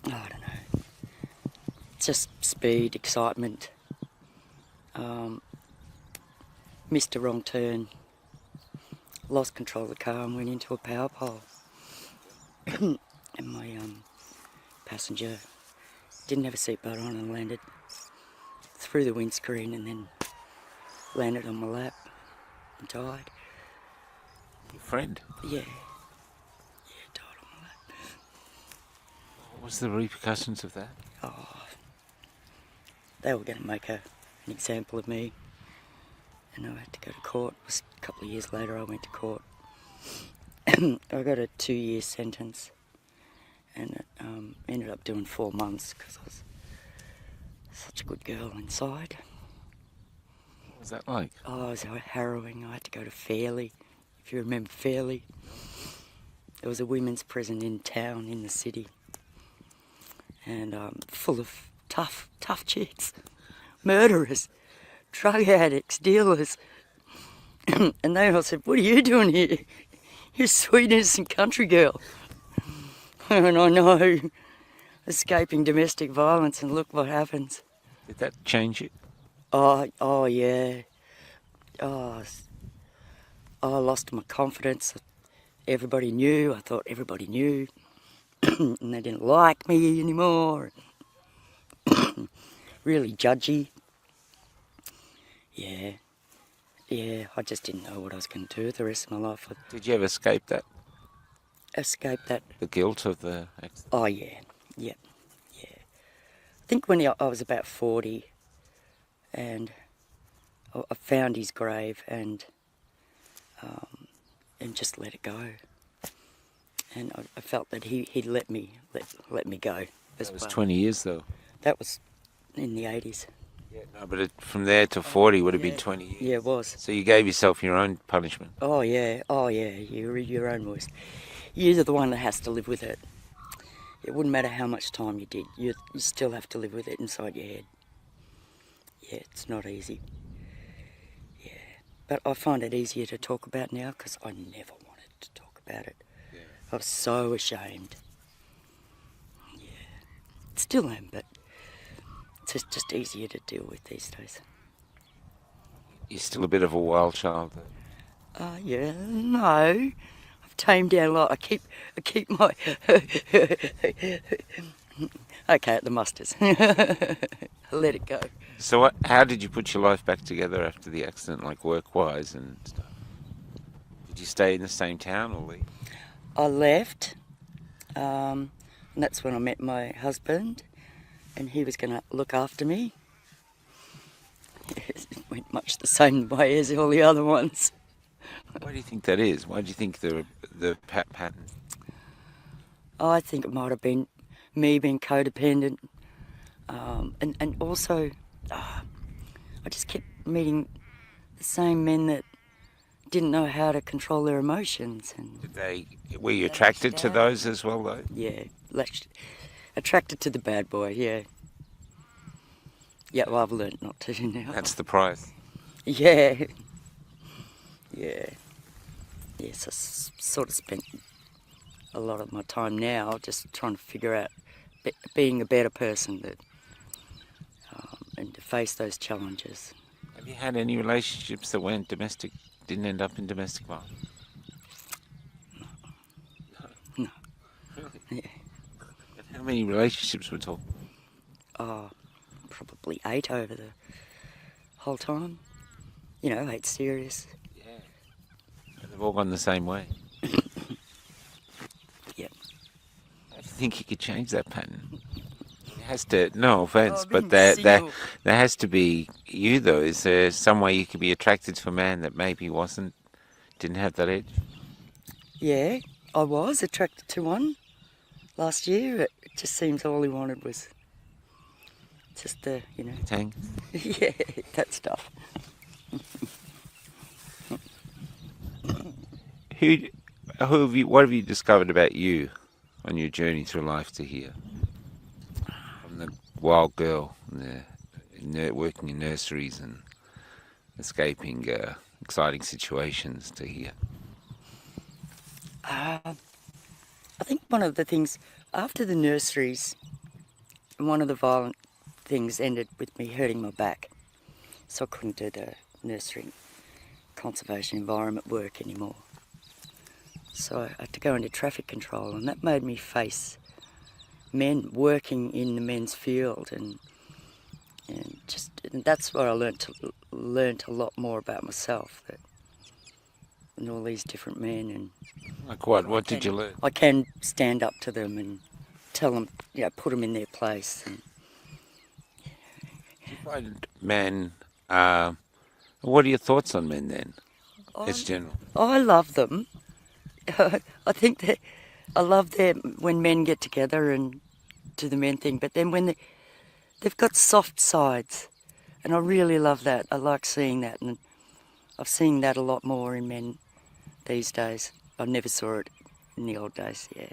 I don't know, just speed, excitement. Missed a wrong turn, lost control of the car and went into a power pole. And my passenger didn't have a seatbelt on and landed through the windscreen and then landed on my lap and died. Your friend? Yeah, died on my lap. What was the repercussions of that? Oh, they were going to make an example of me. And I had to go to court. It was a couple of years later I went to court. I got a 2-year sentence and it ended up doing 4 months because I was such a good girl inside. What was that like? Oh, it was harrowing. I had to go to Fairley, if you remember Fairley. There was a women's prison in town, in the city, and full of tough chicks, murderers, drug addicts, dealers. And they all said, "What are you doing here? You're a sweet, innocent country girl." And I know, escaping domestic violence, and look what happens. Did that change you? Oh yeah. Oh, I lost my confidence. Everybody knew. I thought everybody knew. And they didn't like me anymore. Really judgy. Yeah, I just didn't know what I was going to do with the rest of my life. Did you ever escape that? Escape that. The guilt of the accident? Oh, yeah. I think when I was about 40 and I found his grave and just let it go. and I felt that he'd let me go. That was 20 years though. That was in the 80s. Yeah, no, but from there to 40 would have been 20 years. Yeah, it was. So you gave yourself your own punishment. Oh yeah, you're your own voice. You're the one that has to live with it. It wouldn't matter how much time you did, you still have to live with it inside your head. Yeah, it's not easy. Yeah, but I find it easier to talk about now because I never wanted to talk about it. Yeah. I was so ashamed. Yeah, still am, but it's just easier to deal with these days. You're still a bit of a wild child though. Yeah, no. I've tamed down a lot. I keep my okay at the musters. Let it go. So how did you put your life back together after the accident, like work-wise and stuff? Did you stay in the same town or leave? I left, and that's when I met my husband, and he was going to look after me. It went much the same way as all the other ones. Why do you think that is? Why do you think the pattern? I think it might have been me being codependent, and also I just kept meeting the same men that didn't know how to control their emotions. And Were you attracted to those as well though? yeah, attracted to the bad boy. Yeah. Yeah, well, I've learnt not to now. That's the price. Yeah. Yeah. Yes, I sort of spent a lot of my time now just trying to figure out being a better person and to face those challenges. Have you had any relationships that went domestic, didn't end up in domestic violence? No. Really? Yeah. And how many relationships were talking? Oh, probably 8 over the whole time. 8 serious. Yeah. And they've all gone the same way. Yep. I think you could change that pattern. It has to, no offence, Oh, but there has to be you though. Is there some way you could be attracted to a man that maybe didn't have that edge? Yeah, I was attracted to one last year. It just seems all he wanted was just Tang? yeah, that stuff. What have you discovered about you on your journey through life to here? From the wild girl, working in nurseries and escaping exciting situations to here. I think one of the things after the nurseries, one of the violent things ended with me hurting my back, so I couldn't do the nursery conservation environment work anymore. So I had to go into traffic control, and that made me face men working in the men's field, and that's where I learnt a lot more about myself, and all these different men. And like what did you learn? I can stand up to them and tell them, put them in their place. And Do you find men? What are your thoughts on men then? As general. I love them. I think that I love them when men get together and do the men thing, but then when they've got soft sides, and I really love that. I like seeing that, and I've seen that a lot more in men these days. I never saw it in the old days. Yeah.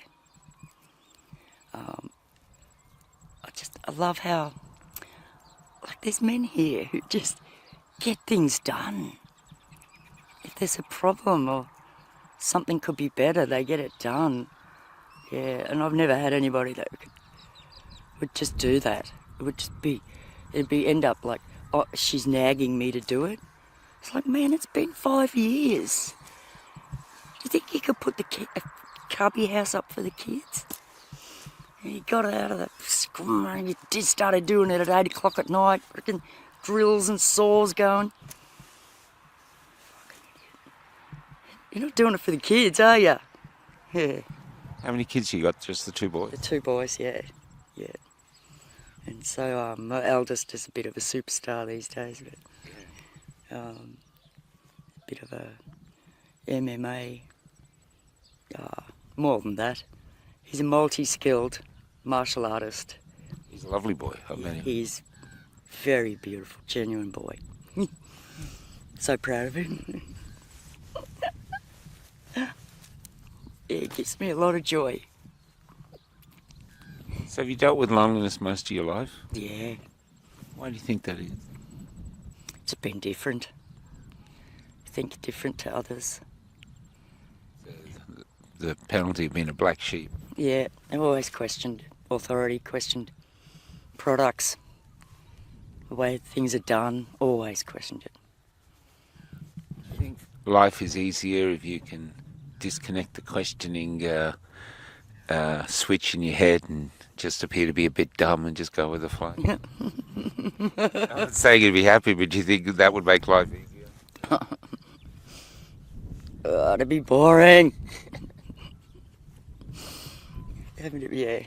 I love how there's men here who just get things done. If there's a problem or something could be better, they get it done. Yeah, and I've never had anybody that would just do that. It'd end up like, oh, she's nagging me to do it. It's like, man, it's been 5 years. Do you think you could put a cubby house up for the kids? And you got it out of the school and you started doing it at 8 o'clock at night, freaking drills and saws going. You're not doing it for the kids, are you? Yeah. How many kids you got? Just the 2 boys? The 2 boys, yeah. And so my eldest is a bit of a superstar these days, but a bit of a MMA more than that. He's a multi-skilled martial artist. He's a lovely boy, I met him. He's very beautiful, genuine boy. So proud of him. It gives me a lot of joy. So have you dealt with loneliness most of your life? Yeah, Why do you think that is? it's been different. I think different to others. The penalty of being a black sheep. Yeah, I've always questioned authority, questioned products, the way things are done, always questioned it. I think life is easier if you can disconnect the questioning switch in your head and just appear to be a bit dumb and just go with the flow. I'm not saying you'd be happy, but do you think that would make life easier? That'd be boring. Yeah.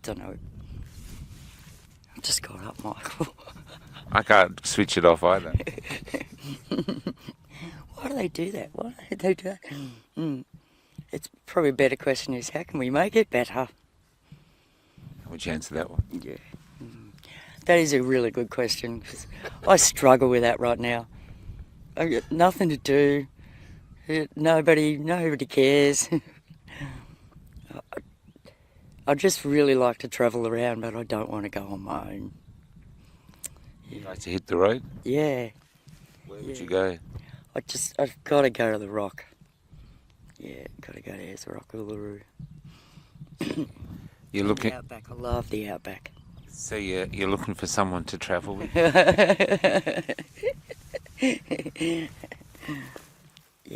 Don't know. I just got up, Michael. I can't switch it off either. Why do they do that? Why do they do that? It's probably a better question is how can we make it better? How would you answer that one? Yeah. That is a really good question because I struggle with that right now. I've got nothing to do. Nobody cares. I just really like to travel around, but I don't want to go on my own. You'd like to hit the road? Yeah. Where would you go? I've got to go to the Rock. Yeah, got to go to Ayers Rock, Uluru. You're looking. The outback. I love the outback. So you're looking for someone to travel with? Yeah,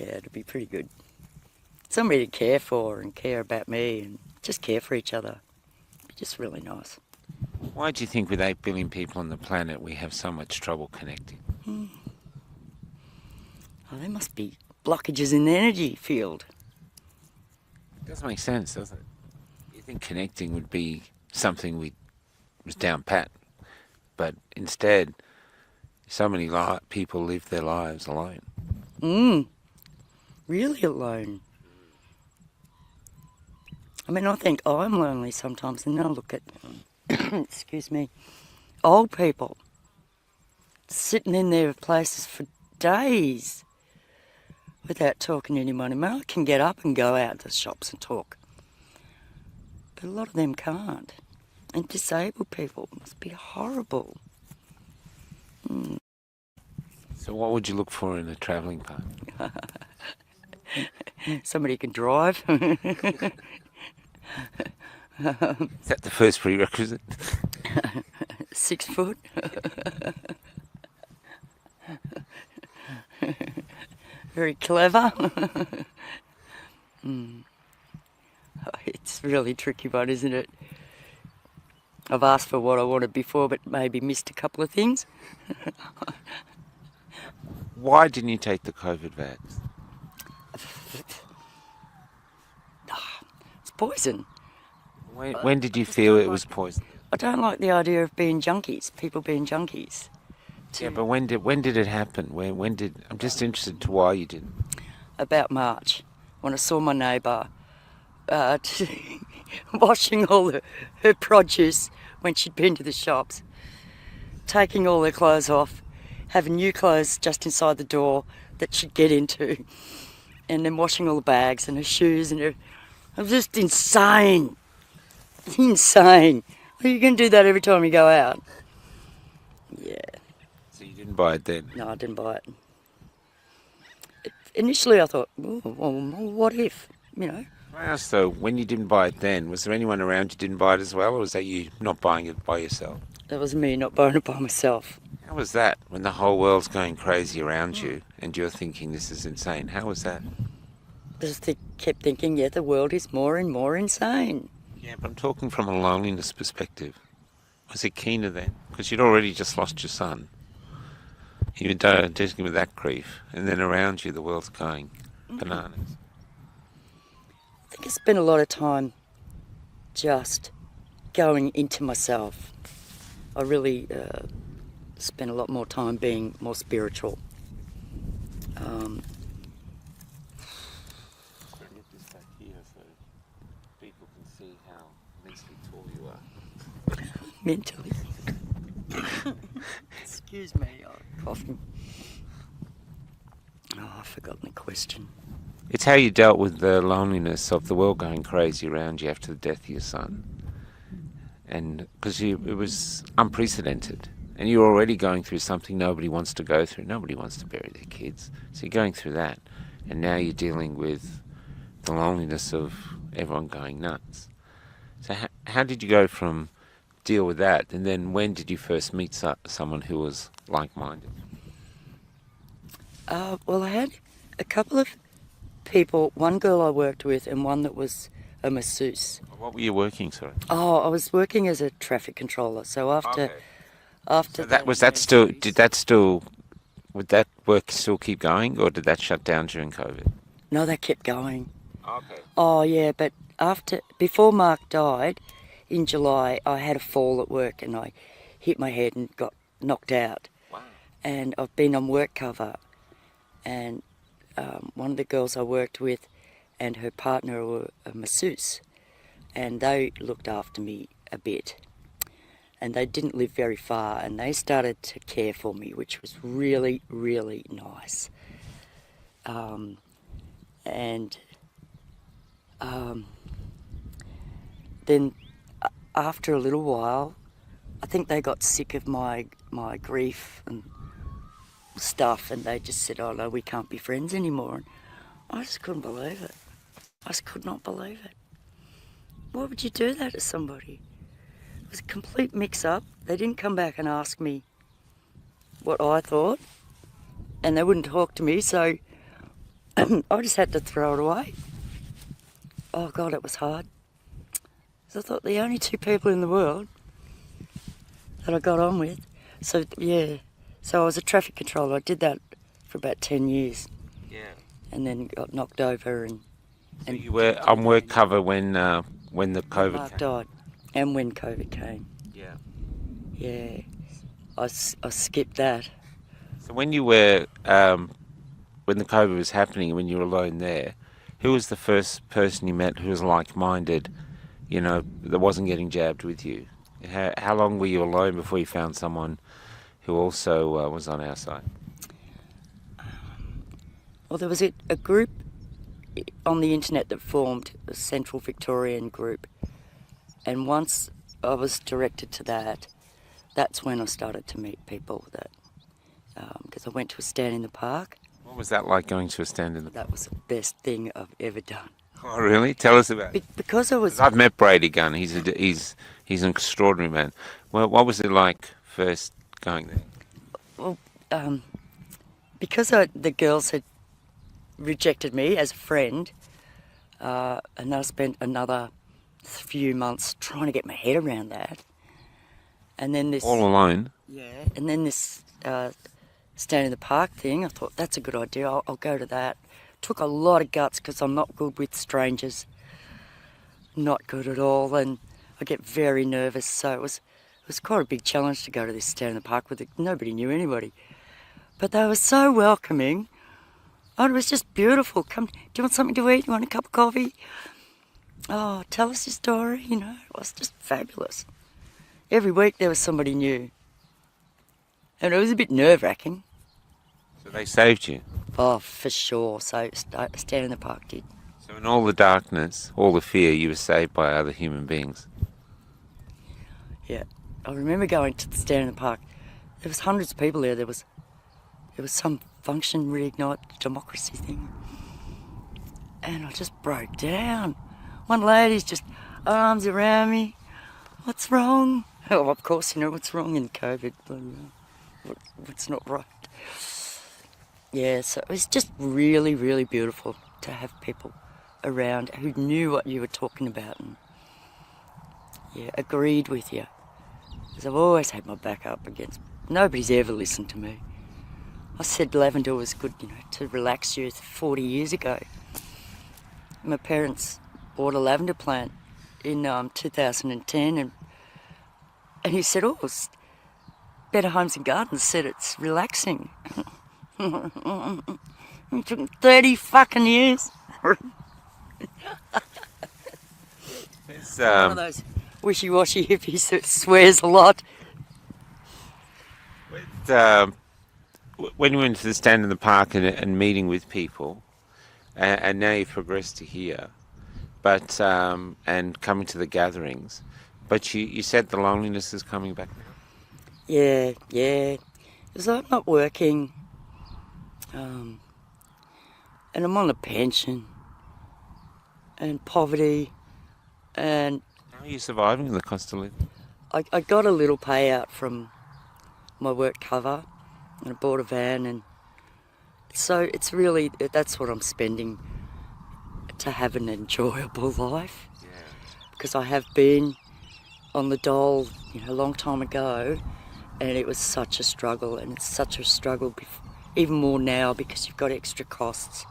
it'd be pretty good. Somebody to care for and care about me and just care for each other. It'd be just really nice. Why do you think with 8 billion people on the planet we have so much trouble connecting? Oh, there must be blockages in the energy field. It does make sense, doesn't it? You think connecting would be something was down pat, but instead, so many people live their lives alone. Really alone. I mean, I think I'm lonely sometimes, and then I look at, excuse me, old people sitting in their places for days without talking to anyone. I mean, I can get up and go out to the shops and talk, but a lot of them can't. And disabled people must be horrible. So what would you look for in a travelling partner? Somebody who can drive. Is that the first prerequisite? 6 foot. Very clever. It's really tricky one, isn't it? I've asked for what I wanted before, but maybe missed a couple of things. Why didn't you take the COVID vax? It's poison. When did you feel it was poison? I don't like the idea of being junkies, people being junkies. Yeah, but when did it happen? I'm just interested to why you didn't. About March, when I saw my neighbour washing all her produce when she'd been to the shops, taking all her clothes off, having new clothes just inside the door that she'd get into, and then washing all the bags and her shoes and her... It was just insane. Insane. Are you going to do that every time you go out? Yeah. So you didn't buy it then? No, I didn't buy it. Initially I thought, oh, well, what if, you know? I asked though, when you didn't buy it then, was there anyone around you didn't buy it as well, or was that you not buying it by yourself? That was me not buying it by myself. How was that, when the whole world's going crazy around you and you're thinking this is insane? How was that? I just kept thinking, yeah, the world is more and more insane. Yeah, but I'm talking from a loneliness perspective. Was it keener then? Because you'd already just lost your son. You were dealing with that grief, and then around you the world's going bananas. I think I spent a lot of time just going into myself. I really spent a lot more time being more spiritual. mentally. Excuse me, I'm coughing. Oh, I've forgotten the question. It's how you dealt with the loneliness of the world going crazy around you after the death of your son. And because it was unprecedented. And you're already going through something nobody wants to go through. Nobody wants to bury their kids. So you're going through that. And now you're dealing with the loneliness of everyone going nuts. So how did you go from deal with that? And then when did you first meet someone who was like-minded? Well, I had a couple of people, one girl I worked with and one that was a masseuse. What were you working, sorry? Oh, I was working as a traffic controller. So after So would that work still keep going, or did that shut down during COVID? No, they kept going. Okay. Oh yeah, but before Mark died in July, I had a fall at work and I hit my head and got knocked out. Wow. And I've been on work cover, and one of the girls I worked with and her partner were a masseuse, and they looked after me a bit. And they didn't live very far, and they started to care for me, which was really, really nice. Then after a little while, I think they got sick of my grief and stuff, and they just said, oh no, we can't be friends anymore. And I just couldn't believe it. I just could not believe it. Why would you do that to somebody? It was a complete mix-up. They didn't come back and ask me what I thought, and they wouldn't talk to me, so I just had to throw it away. Oh God, it was hard. So I thought the only two people in the world that I got on with. So yeah, so I was a traffic controller. I did that for about 10 years. Yeah. And then got knocked over and So you were on work cover when the COVID Mark came? died, and when COVID came. Yeah. Yeah, I skipped that. So when you were when the COVID was happening, when you were alone there, who was the first person you met who was like-minded, you know, that wasn't getting jabbed with you? How long were you alone before you found someone who also was on our side? Well, there was a group on the internet that formed, a Central Victorian group, and once I was directed to that, that's when I started to meet people that, because I went to a stand in the park. What was that like, going to a stand in the park? That was the best thing I've ever done. Oh, really? Tell us about it. Because I was... I've met Brady Gunn. He's an extraordinary man. Well, what was it like first going there? Well, because the girls had rejected me as a friend, and I spent another few months trying to get my head around that. And then this... All alone? Yeah. And then this stand in the park thing, I thought, that's a good idea, I'll go to that. Took a lot of guts because I'm not good with strangers. Not good at all, and I get very nervous, so it was quite a big challenge to go to this stand in the park with nobody knew anybody. But they were so welcoming. Oh, it was just beautiful. Come, do you want something to eat? You want a cup of coffee? Oh, tell us your story, you know. It was just fabulous. Every week there was somebody new. And it was a bit nerve-wracking. So they saved you? Oh, for sure. So stand in the park did. So in all the darkness, all the fear, you were saved by other human beings? Yeah. I remember going to the stand in the park. There was hundreds of people there. There was some function, reignite democracy thing. And I just broke down. One lady's just arms around me. What's wrong? Oh, of course, you know what's wrong in COVID. What's not right. Yeah, so it was just really, really beautiful to have people around who knew what you were talking about and, yeah, agreed with you. Because I've always had my back up against... Nobody's ever listened to me. I said lavender was good, you know, to relax you 40 years ago. My parents bought a lavender plant in 2010 and he said, oh, Better Homes and Gardens said it's relaxing. It took 30 fucking years. wishy-washy hippie that swears a lot. When you went to the stand in the park and meeting with people, and now you've progressed to here, but and coming to the gatherings, but you said the loneliness is coming back now. Yeah. Because I'm not working, and I'm on a pension, and poverty, and How are you surviving the cost of living? I got a little payout from my work cover, and I bought a van, and so it's really, that's what I'm spending to have an enjoyable life. Yeah. Because I have been on the dole, a long time ago, and it was such a struggle, and it's such a struggle even more now because you've got extra costs,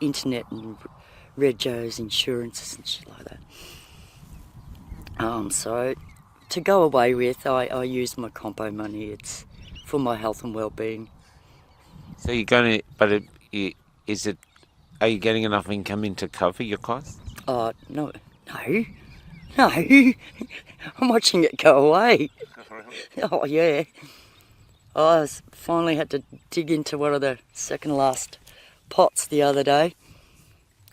internet and regos, insurances and shit like that. So to go away with, I use my compo money. It's for my health and well-being. So you're going to, but is it? Are you getting enough income in to cover your costs? No. I'm watching it go away. Oh, yeah. I finally had to dig into one of the second last pots the other day.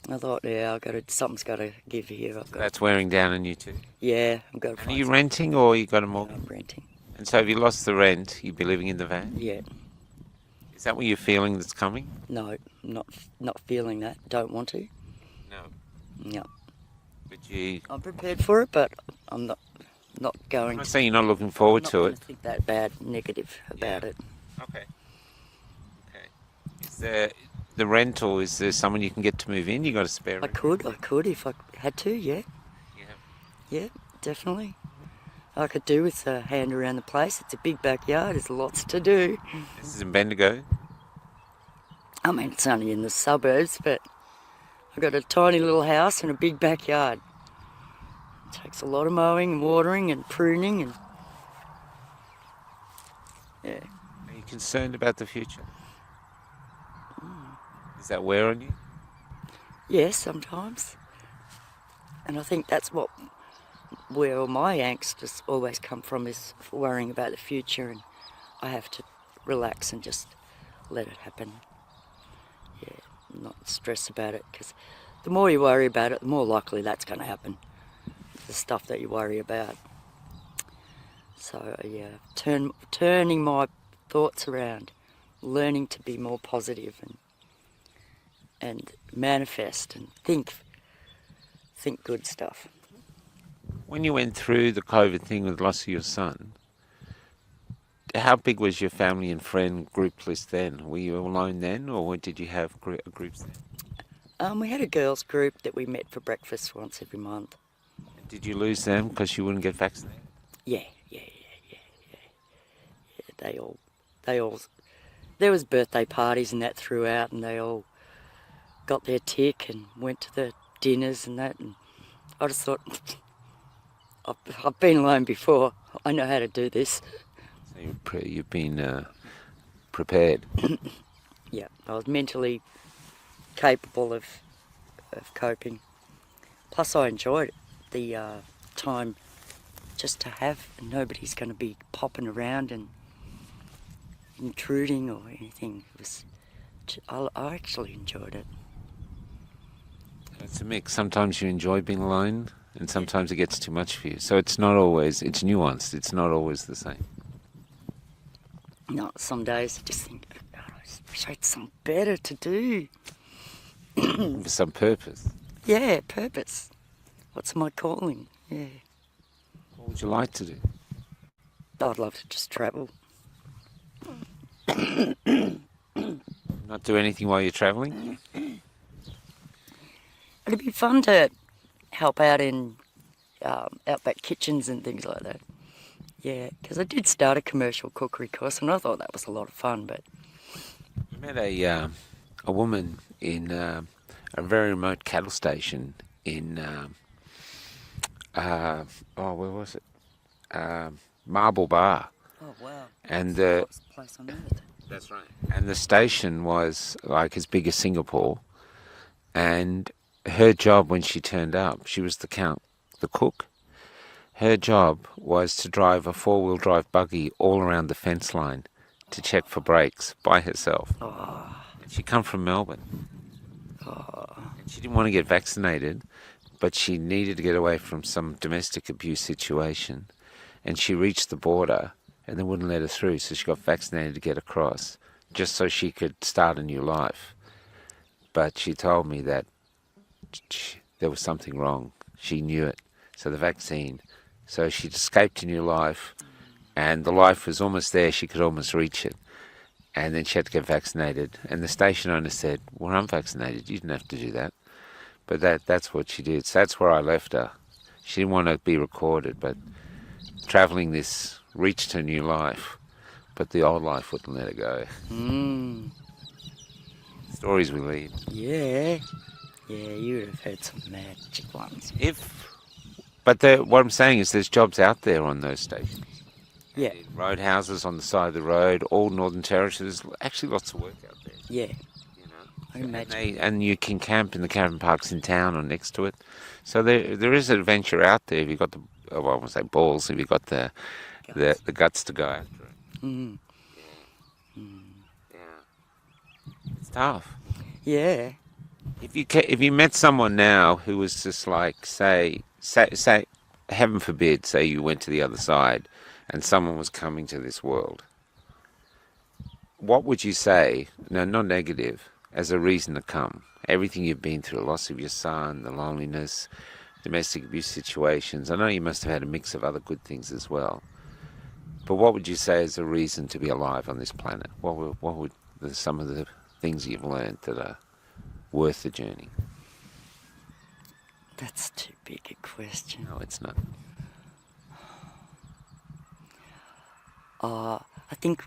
I thought, yeah, something's got to give here. That's wearing down on you too. Yeah, I've got to And are find you renting or you got a mortgage? I'm renting. And so have you lost the rent? You'd be living in the van? Yeah. Is that what you're feeling that's coming? No, not feeling that. Don't want to. No. No. But you... I'm prepared for it, but I'm not going I'm not to. saying you're not looking forward I'm not to gonna it. think that bad, negative about it. Okay. Is there the rental, is there someone you can get to move in? You got a spare I rent? could if I had to, yeah. Yeah, definitely. I could do with a hand around the place. It's a big backyard, there's lots to do. This is in Bendigo. I mean, it's only in the suburbs, but I've got a tiny little house and a big backyard. It takes a lot of mowing and watering and pruning and... Yeah. Are you concerned about the future? Is that wear on you? Yes, sometimes. And I think that's where all my angst has always come from, is worrying about the future, and I have to relax and just let it happen. Yeah, not stress about it, because the more you worry about it, the more likely that's going to happen. The stuff that you worry about. So yeah, turning my thoughts around, learning to be more positive and manifest and think good stuff. When you went through the COVID thing with loss of your son, how big was your family and friend group list then? Were you alone then, or did you have groups then? We had a girls' group that we met for breakfast once every month. Did you lose them because you wouldn't get vaccinated? Yeah. They all. There was birthday parties and that throughout, and they all got their tick and went to the dinners and that. And I just thought, I've been alone before. I know how to do this. So you've been prepared. Yeah, I was mentally capable of coping. Plus, I enjoyed the time just to have. Nobody's going to be popping around and intruding or anything. I actually enjoyed it. It's a mix. Sometimes you enjoy being alone, and sometimes it gets too much for you. So it's nuanced. It's not always the same. No, some days I just think, God, I just wish I had something better to do. For some purpose. Yeah, purpose. What's my calling? Yeah. What would you like to do? I'd love to just travel. Not do anything while you're travelling? It'd be fun to help out in outback kitchens and things like that. Yeah, because I did start a commercial cookery course, and I thought that was a lot of fun. But I met a woman in a very remote cattle station in where was it? Marble Bar. oh wow, And that's the place on earth. That's right. And the station was like as big as Singapore, and her job when she turned up, she was the cook, her job was to drive a four-wheel drive buggy all around the fence line to check for brakes by herself. And she come from Melbourne. And she didn't want to get vaccinated, but she needed to get away from some domestic abuse situation. And she reached the border and they wouldn't let her through, so she got vaccinated to get across, just so she could start a new life. But she told me that there was something wrong. She knew it. So the vaccine. So she'd escaped a new life, and the life was almost there. She could almost reach it. And then she had to get vaccinated. And the station owner said, well, I'm vaccinated. You didn't have to do that. But that's what she did. So that's where I left her. She didn't want to be recorded, but travelling this reached her new life. But the old life wouldn't let her go. Stories we lead. Yeah. Yeah, you would have heard some magic ones. What I'm saying is there's jobs out there on those stations. Yeah. Roadhouses on the side of the road, all Northern Territory. There's actually lots of work out there. Yeah. You know, I imagine. and you can camp in the caravan parks in town or next to it. So there is an adventure out there if you've got the, I won't say balls, if you've got the guts to go after it. Mm. Yeah. It's tough. Yeah. If you met someone now who was just like, say, heaven forbid, say you went to the other side and someone was coming to this world, what would you say, no, not negative, as a reason to come? Everything you've been through, the loss of your son, the loneliness, domestic abuse situations. I know you must have had a mix of other good things as well. But what would you say is a reason to be alive on this planet? What would some of the things you've learned that are worth the journey? That's too big a question. No, it's not. I think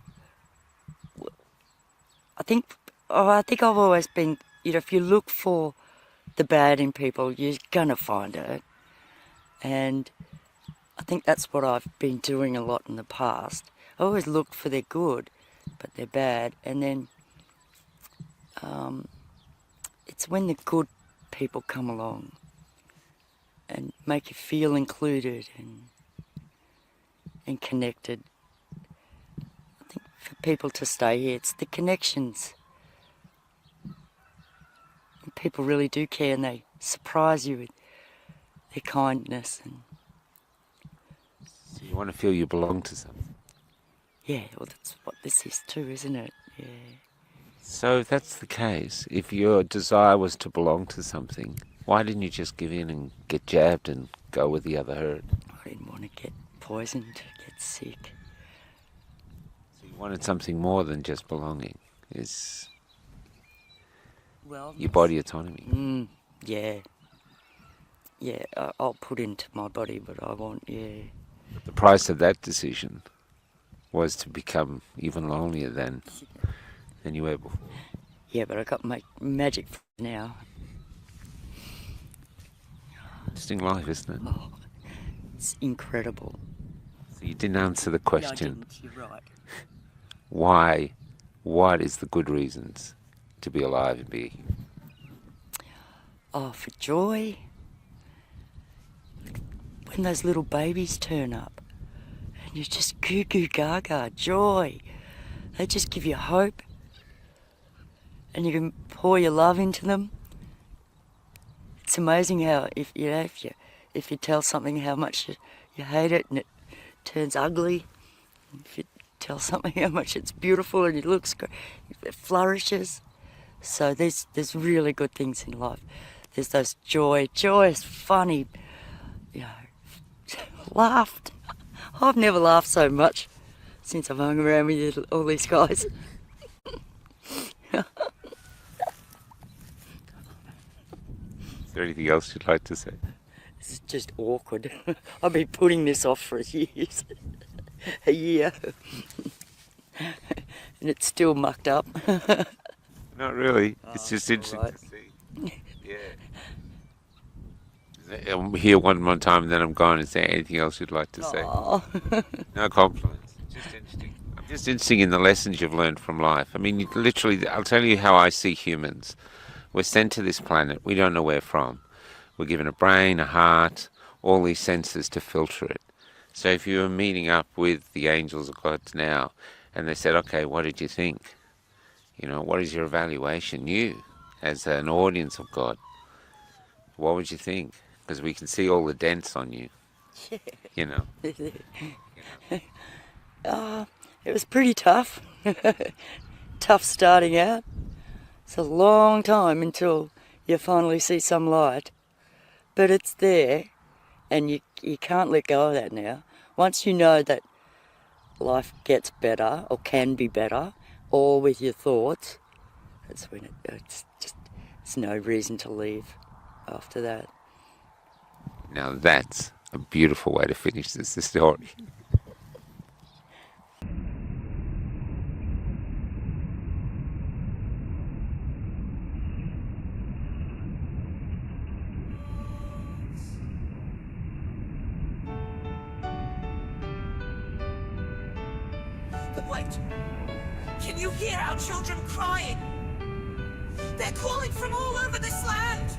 I've always been, if you look for the bad in people, you're gonna find it. And I think that's what I've been doing a lot in the past. I always looked for their good, but they're bad. And then it's when the good people come along and make you feel included and connected. I think for people to stay here, it's the connections. And people really do care, and they surprise you with their kindness. And So you want to feel you belong to something. yeah, well, that's what this is too, isn't it? Yeah. So if that's the case, if your desire was to belong to something, why didn't you just give in and get jabbed and go with the other herd? I didn't want to get poisoned, get sick. So you wanted something more than just belonging. Is your body autonomy. Yeah. Yeah, I'll put into my body what I want, yeah. The price of that decision was to become even lonelier than you were before. Yeah, but I got my magic now. Interesting life, isn't it? Oh, it's incredible. So you didn't answer the question. No, you're right. Why? What is the good reasons to be alive and be here? Oh, for joy. When those little babies turn up and you just goo goo gaga, joy. They just give you hope. And you can pour your love into them. It's amazing how if you tell something how much you hate it and it turns ugly. If you tell something how much it's beautiful and it looks great, it flourishes. So there's really good things in life. There's those joyous, funny, laughed. I've never laughed so much since I've hung around with all these guys. Is there anything else you'd like to say? It's just awkward. I've been putting this off for years. A year. And it's still mucked up. Not really. It's just interesting right. to see. Yeah. I'm here one more time and then I'm gone. Is there anything else you'd like to say? No compliments. Just interesting. I'm just interested in the lessons you've learned from life. I mean, literally, I'll tell you how I see humans. We're sent to this planet. We don't know where from. We're given a brain, a heart, all these senses to filter it. So if you were meeting up with the angels of God now, and they said, okay, what did you think? You know, what is your evaluation? You, as an audience of God, what would you think? Because we can see all the dents on you, you know. It was pretty tough. Tough starting out. It's a long time until you finally see some light. But it's there, and you can't let go of that now. Once you know that life gets better, or can be better, or with your thoughts, that's when it's no reason to leave after that. Now that's a beautiful way to finish this story. But wait! Can you hear our children crying? They're calling from all over this land!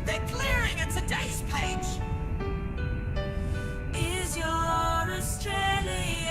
They're glaring at today's page! Is your Australia